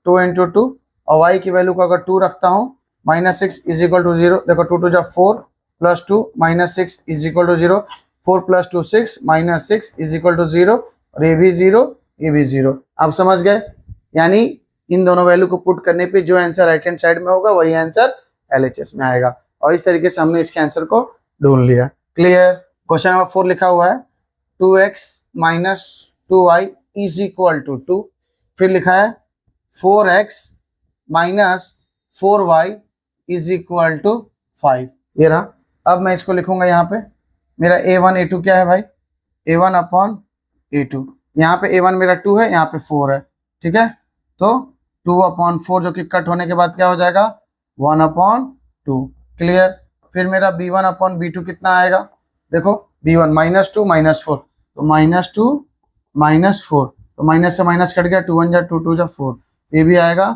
2 इंटू 2, और y की वैल्यू को अगर 2 रखता हूँ, -6 इज इक्वल टू 0। देखो 2 2 जा 4 plus 2 -6 is equal to 0। 4 plus 2 6 -6 is equal to 0, और ये भी 0, ये भी 0। आप समझ गए? यानी इन दोनों वैल्यू को पुट करने पे जो आंसर राइट हैंड साइड में होगा वही आंसर LHS में आएगा। और इस तरीके से हमने इसके आंसर को ढूंढ लिया। क्लियर? क्वेश्चन नंबर 4 लिखा हुआ है 2x minus 2y is equal to 2। फिर लिखा है 4x minus 4y is equal to 5। ये रहा। अब मैं इसको लिखूंगा यहाँ पे, मेरा a1 a2 क्या है भाई? a1 upon a2। यहाँ पे a1 मेरा 2 है, यहाँ पे 4 है। ठीक है, तो 2 अपॉन 4 जो कि कट होने के बाद क्या हो जाएगा? 1 अपॉन 2। क्लियर? फिर मेरा b1 अपॉन b2 कितना आएगा? देखो b1 -2 -4, तो -2 -4, तो माइनस से माइनस कट गया, 2 1 जा 2 2 जा 4, ये भी आएगा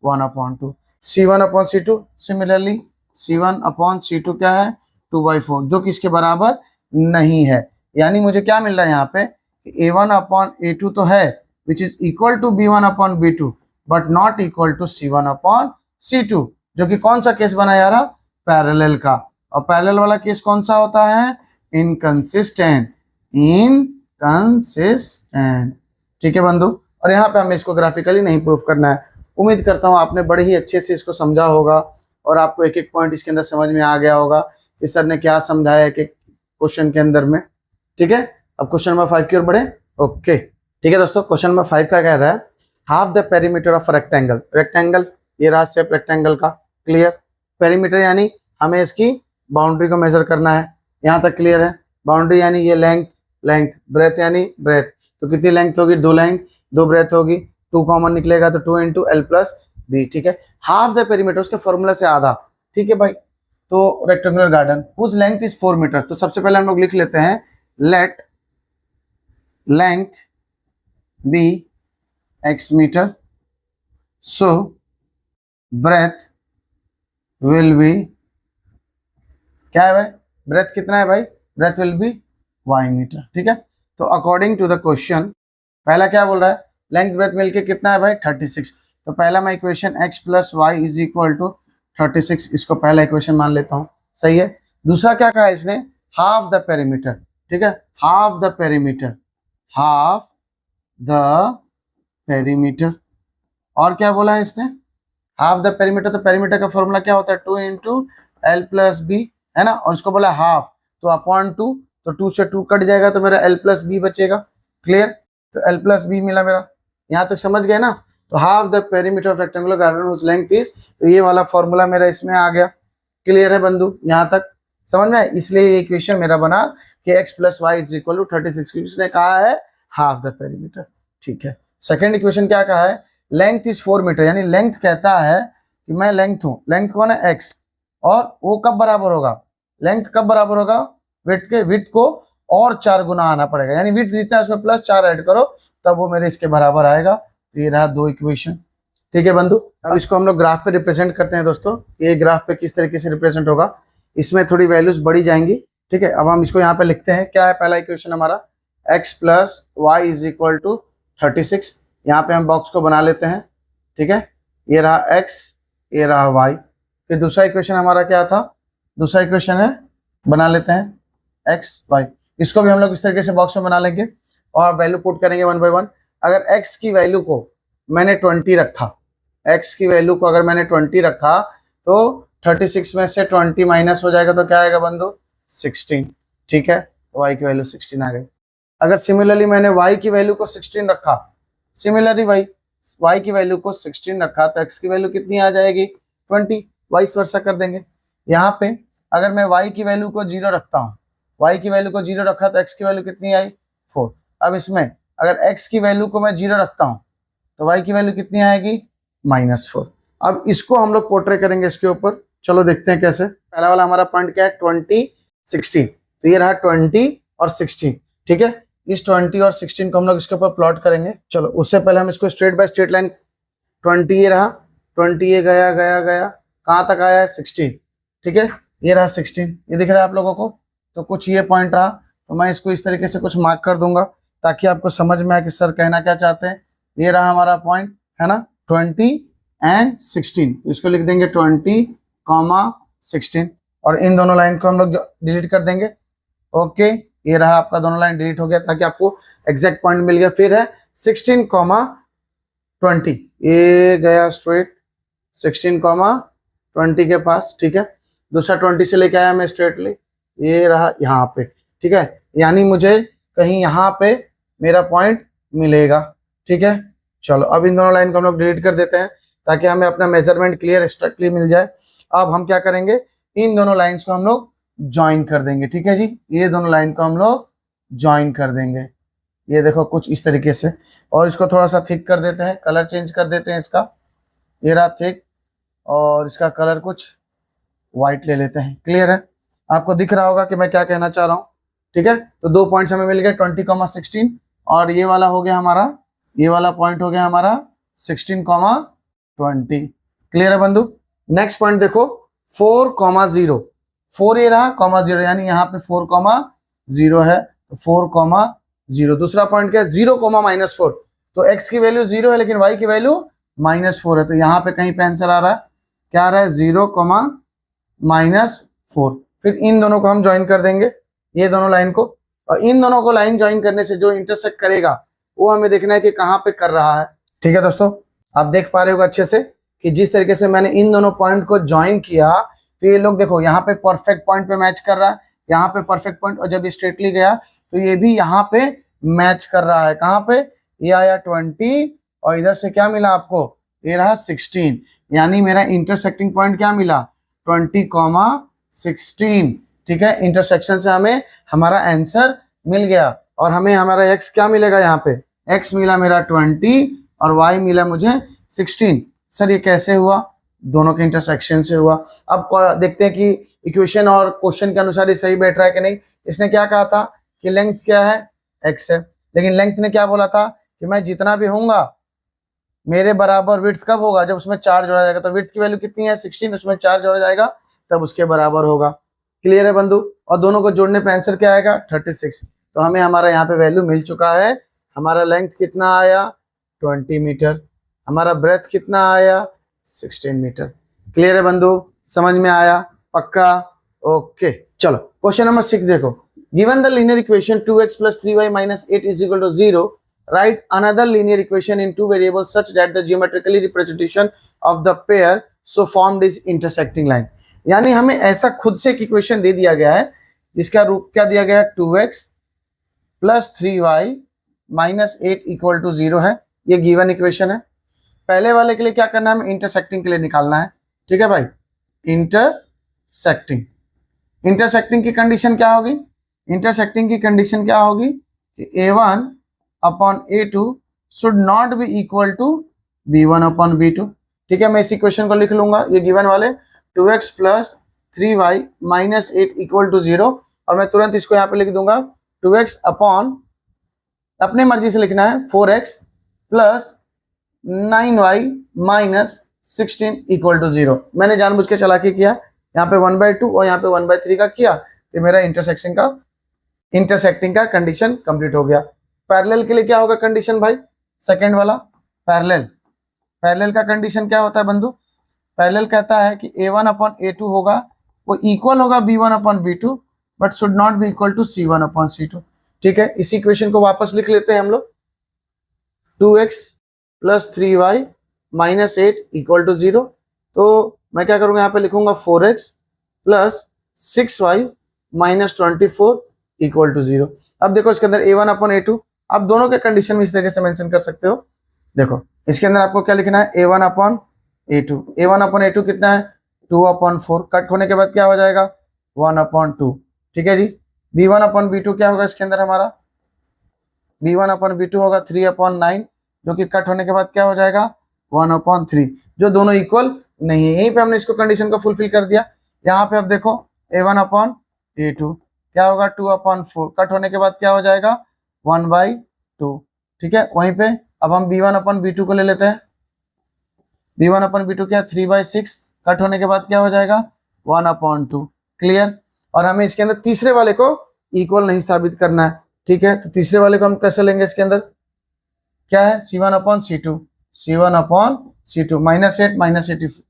1 upon 2। c1 upon c2, similarly c1 upon c2 क्या है? 2/4, जो कि इसके बराबर नहीं है। यानी मुझे क्या मिल रहा है यहाँ पे? a1 अपॉन a2 तो है which is equal to b1 upon b2, but not equal to c1 upon c2, जो कि कौन सा केस बना यार? पैरेलल का। और पैरेलल वाला केस कौन सा होता है? इनकंसिस्टेंट। इनकंसिस्टेंट। ठीक है बंधु, और यहाँ पे हमें इसको ग्राफिकली नहीं प्रूफ करना है। उम्मीद करता हूँ आपने बड़े ही अच्छे से इसको समझा होगा और आपको एक एक पॉइंट इसके अंदर समझ में आ गया होगा कि सर ने क्या समझाया एक एक क्वेश्चन के अंदर में। ठीक है, अब क्वेश्चन नंबर 5 की ओर बढ़े। ओके, ठीक है दोस्तों, क्वेश्चन नंबर 5 का कह रहा है half the perimeter of rectangle. Rectangle, ये रहा शेप रेक्टेंगल का। क्लियर? पेरीमीटर यानी हमें इसकी बाउंड्री को मेजर करना है। यहाँ तक क्लियर है? बाउंड्री यानी ये लेंथ, लेंथ, ब्रेथ यानी ब्रेथ, तो कितनी लेंथ होगी? 2 लेंथ, 2 ब्रेथ होगी, 2 कॉमन निकलेगा तो 2 इंटू L प्लस बी। ठीक है, हाफ द पेरीमीटर, उसके फॉर्मूला से आधा। ठीक है भाई, तो rectangular garden whose length is 4 metre. तो सबसे पहले हम लोग लिख लेते हैं let length be x metre, so breadth will be, क्या है भाई? ब्रेथ कितना है भाई? Breadth will be y metre. ठीक है, तो अकॉर्डिंग टू द क्वेश्चन पहला क्या बोल रहा है? लेंथ ब्रेथ मिलके कितना है भाई? 36। तो पहला मैं equation x plus y is equal to 36, इसको पहला इक्वेशन मान लेता हूँ। सही है। दूसरा क्या कहा इसने? Half the perimeter. ठीक है, half the perimeter, half the perimeter. और क्या बोला है इसने? हाफ द पेरीमीटर, तो पेरीमीटर का फॉर्मूला क्या होता है? 2 इंटू L प्लस बी, है ना। और इसको बोला हाफ, तो अपॉन 2, तो 2 से 2 कट जाएगा तो मेरा L प्लस बी बचेगा। क्लियर? तो L प्लस बी मिला मेरा। यहाँ तक समझ गए ना? तो half the perimeter of rectangular garden whose length is, तो ये वाला फॉर्मूला मेरा इसमें आ गया। क्लियर है बंधु? यहाँ तक समझ में? इसलिए ये इक्वेशन मेरा बना कि x plus y is equal to 36, क्योंकि उसने कहा है हाफ द पेरीमीटर। ठीक है, सेकेंड इक्वेशन क्या कहा है? लेंथ इज 4 मीटर, यानी लेंथ कहता है कि मैं लेंथ हूं, लेंथ कौन है? x, और वो कब बराबर होगा? लेंथ कब बराबर होगा? विड्थ के, विड्थ को और 4 गुना आना पड़ेगा, यानी विड्थ जितना है उसमें प्लस 4 ऐड करो तब वो मेरे इसके बराबर आएगा। तो ये रहा 2 इक्वेशन। ठीक है बंधु, अब इसको हम लोग ग्राफ पे रिप्रेजेंट करते हैं दोस्तों। ये ग्राफ पे किस तरीके से रिप्रेजेंट होगा, इसमें थोड़ी वैल्यूज बढ़ी जाएंगी। ठीक है, अब हम इसको यहाँ पे लिखते हैं। क्या है पहला इक्वेशन हमारा? x plus y is equal to 36। यहाँ पे हम बॉक्स को बना लेते हैं। ठीक है, ये रहा x, ये रहा y। फिर दूसरा इक्वेशन हमारा क्या था? दूसरा इक्वेशन है, बना लेते हैं x y। इसको भी हम लोग इस तरीके से बॉक्स में बना लेंगे और वैल्यू पुट करेंगे 1 बाय 1। अगर x की वैल्यू को मैंने 20 रखा, x की वैल्यू को अगर मैंने 20 रखा तो 36 में से 20 माइनस हो जाएगा तो क्या आएगा बंधु? 16। ठीक है, y की वैल्यू 16 आ गई। अगर सिमिलरली मैंने y की वैल्यू को 16 रखा, सिमिलरली y की वैल्यू को 16 रखा तो x की वैल्यू कितनी आ जाएगी? 20। वाइस वर्सा कर देंगे। यहाँ पे अगर मैं y की वैल्यू को 0 रखता हूँ, y की वैल्यू को 0 रखा तो x की वैल्यू कितनी आई? 4। अब इसमें अगर x की वैल्यू को मैं 0 रखता हूं तो y की वैल्यू कितनी आएगी, -4। अब इसको हम लोग पोर्ट्रे करेंगे इसके ऊपर, चलो देखते हैं कैसे। पहला वाला हमारा पॉइंट क्या है, 20 16, तो ये रहा 20 और 16, ठीक है। इस 20 और 16 को हम लोग इसके ऊपर प्लॉट करेंगे। चलो उससे पहले हम इसको स्ट्रेट बाय स्ट्रेट लाइन, 20 ये रहा, 20 ये गया गया गया, कहाँ तक आया है 16, ठीक है। ये रहा 16, ये दिख रहा है आप लोगों को। तो कुछ ये पॉइंट रहा, तो मैं इसको इस तरीके से कुछ मार्क कर दूंगा ताकि आपको समझ में आए कि सर कहना क्या चाहते हैं। ये रहा हमारा पॉइंट, है ना, 20 एंड 16, तो इसको लिख देंगे 20, 16, और इन दोनों लाइन को हम लोग डिलीट कर देंगे। ओके, ये रहा आपका दोनों लाइन डिलीट हो गया ताकि आपको एग्जैक्ट पॉइंट मिल गया। फिर है 16, 20, ये गया स्ट्रेट 16, 20 के पास, ठीक है। दूसरा 20 से लेके आया मैं स्ट्रेटली, ये रहा यहाँ पे, ठीक है। यानी मुझे कहीं यहाँ पे मेरा पॉइंट मिलेगा, ठीक है। चलो अब इन दोनों लाइन को हम लोग डिलीट कर देते हैं ताकि हमें अपना मेजरमेंट क्लियर एक्स्ट्रैक्टली मिल जाए। अब हम क्या करेंगे, इन दोनों लाइंस को हम लोग ज्वाइन कर देंगे, ठीक है जी। ये दोनों लाइन को हम लोग ज्वाइन कर देंगे, ये देखो कुछ इस तरीके से। और इसको थोड़ा सा थिक कर देते हैं, कलर चेंज कर देते हैं इसका, ये रहा थिक, और इसका कलर कुछ व्हाइट ले लेते हैं। क्लियर है, आपको दिख रहा होगा कि मैं क्या कहना चाह रहा हूँ, ठीक है। तो 2 पॉइंट्स हमें मिल गए, 20, 16, और ये वाला हो गया हमारा, ये वाला पॉइंट हो गया हमारा 16, 20। क्लियर है बंधु। नेक्स्ट पॉइंट देखो 4, 0, 4 ये रहा, 0, यानी यहाँ पे 4, 0 है, तो 4, 0। दूसरा पॉइंट क्या है, 0, -4, तो x की वैल्यू 0 है लेकिन y की वैल्यू -4 है, तो यहाँ पे कहीं पे आंसर आ रहा है, क्या आ रहा है, 0, -4। फिर इन दोनों को हम ज्वाइन कर देंगे, ये दोनों लाइन को, और इन दोनों को लाइन ज्वाइन करने से जो इंटरसेक्ट करेगा वो हमें देखना है कि कहाँ पे कर रहा है, ठीक है दोस्तों। आप देख पा रहे हो अच्छे से कि जिस तरीके से मैंने इन दोनों पॉइंट को ज्वाइन किया, तो ये लोग देखो यहाँ पे परफेक्ट पॉइंट पे मैच कर रहा है, यहाँ पे परफेक्ट पॉइंट, और जब ये स्ट्रेटली गया तो ये भी यहाँ पे मैच कर रहा है। कहाँ पे, ये आया 20, और इधर से क्या मिला आपको, ये रहा 16, यानी मेरा इंटरसेक्टिंग पॉइंट क्या मिला, 20, 16, ठीक है। इंटरसेक्शन से हमें हमारा आंसर मिल गया, और हमें हमारा x क्या मिलेगा, यहाँ पे x मिला मेरा 20 और y मिला मुझे 16। सर ये कैसे हुआ, दोनों के इंटरसेक्शन से हुआ। अब देखते हैं कि इक्वेशन और क्वेश्चन के अनुसार ये सही बैठ रहा है कि नहीं। इसने क्या कहा था कि लेंथ क्या है, x है, लेकिन लेंथ ने क्या बोला था कि मैं जितना भी होऊंगा मेरे बराबर विड्थ कब होगा, जब उसमें 4 जोड़ा जाएगा। तो विड्थ की वैल्यू कितनी है, 16, उसमें 4 जोड़ा जाएगा तब उसके बराबर होगा। क्लियर है बंधु, और दोनों को जोड़ने पे आंसर क्या आएगा, 36। तो हमें हमारा यहाँ पे वैल्यू मिल चुका है। हमारा लेंथ कितना आया, 20 मीटर, हमारा ब्रेथ कितना आया, 16 मीटर। क्लियर है बंधु, समझ में आया, पक्का, ओके। चलो क्वेश्चन नंबर 6 देखो, given the linear equation 2x + 3y - 8 = 0, write another linear equation in two variables such that the geometrically representation of the pair so formed is intersecting line। यानी हमें ऐसा खुद से एक इक्वेशन दे दिया गया है जिसका रूप क्या दिया गया है, 2x + 3y - 8 = 0 है। ये गिवन इक्वेशन है। पहले वाले के लिए क्या करना है, हमें इंटरसेक्टिंग के लिए निकालना है, ठीक है भाई। इंटरसेक्टिंग, इंटरसेक्टिंग की कंडीशन क्या होगी, इंटरसेक्टिंग की कंडीशन क्या होगी कि A1/A2 should not be equal to B1/B2, ठीक है। मैं इस इक्वेशन को लिख लूंगा, ये गिवन वाले 2x + 3y - 8 = 0, और मैं तुरंत इसको यहाँ पे लिख दूंगा 2x अपॉन, अपने मर्जी से लिखना है, 4x + 9y - 16 = 0। मैंने जानबूझ के चालाकी किया, यहाँ पे 1/2 और यहाँ पे 1/3 का किया, तो मेरा इंटरसेक्टिंग का कंडीशन कंप्लीट हो गया। पैरेलल के लिए क्या होगा कंडीशन भाई, सेकंड वाला पैरेलल का कंडीशन क्या होता है बंधु, पैरेलल कहता है कि A1/A2 होगा, वो इक्वल होगा B1/B2, but should not be equal to C1/C2, ठीक है। इसी इक्वेशन को वापस लिख लेते हैं हम लोग, 2x + 3y - 8 = 0। तो मैं क्या करूंगा, यहाँ पे लिखूंगा 4x + 6y - 24 = 0। अब देखो इसके अंदर A1/A2, आप दोनों के कंडीशन में इस तरीके से मेंशन कर सकते हो। देखो इसके अंदर आपको क्या लिखना है, A1/A2, A1/A2 कितना है, 2/4, कट होने के बाद क्या हो जाएगा, 1/2, ठीक है जी। B1/B2 क्या होगा इसके अंदर हमारा, b1/b2 होगा 3/9, जो कि कट होने के बाद क्या हो जाएगा 1/3, जो दोनों इक्वल नहीं है। यहीं पे हमने इसको कंडीशन को फुलफिल कर दिया। यहाँ पे अब देखो a1/a2 क्या होगा 2/4, कट होने के बाद क्या हो जाएगा 1/2। ठीक है, वहीं पे अब हम b1/b2 को ले लेते हैं। b1/b2 क्या 3/6, कट होने के बाद क्या हो जाएगा 1/2। क्लियर। और हमें इसके अंदर तीसरे वाले को इक्वल नहीं साबित करना है। ठीक है, तो तीसरे वाले को हम कैसे लेंगे? इसके अंदर क्या है c1/c2, c1/c2 -8 -24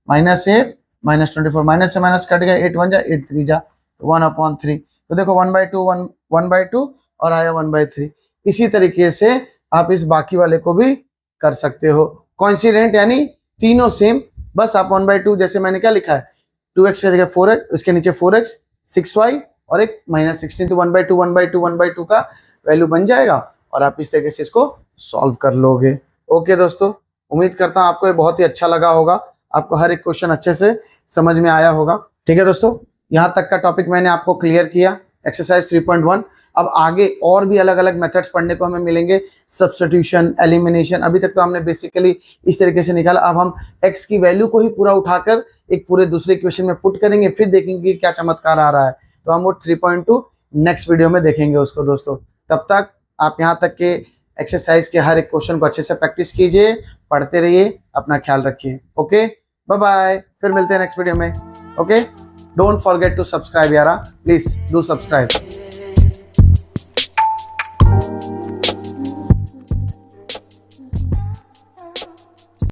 -8 -24, माइनस से माइनस कट गया, 8 1 जा 8 3 जा 1/3। तो देखो 1/2 और आया 1/3। इसी तरीके से आप इस बाकी वाले को भी कर सकते हो। कॉन्सिडेंट यानी तीनों सेम, बस आप 1/2 जैसे मैंने क्या लिखा है 2x की जगह 4x, उसके नीचे 4x 6y और एक -16, तो 1/2 का वैल्यू बन जाएगा और आप इस तरीके से इसको सॉल्व कर लोगे। ओके दोस्तों, उम्मीद करता हूँ आपको ये बहुत ही अच्छा लगा होगा, आपको हर एक क्वेश्चन अच्छे से समझ में आया होगा। ठीक है दोस्तों, यहाँ तक का टॉपिक मैंने आपको क्लियर किया, एक्सरसाइज 3.1। अब आगे और भी अलग अलग मेथड्स पढ़ने को हमें मिलेंगे, सब्स्टिट्यूशन, एलिमिनेशन। अभी तक तो हमने बेसिकली इस तरीके से निकाला, अब हम x की वैल्यू को ही पूरा उठाकर एक पूरे दूसरे इक्वेशन में पुट करेंगे, फिर देखेंगे क्या चमत्कार आ रहा है। तो हम वो 3.2 नेक्स्ट वीडियो में देखेंगे उसको दोस्तों। तब तक आप यहाँ तक के एक्सरसाइज के हर एक क्वेश्चन को अच्छे से प्रैक्टिस कीजिए, पढ़ते रहिए, अपना ख्याल रखिए। ओके, बाय बाय, फिर मिलते हैं नेक्स्ट वीडियो में। Okay, don't forget to subscribe यारा, प्लीज डू सब्सक्राइब।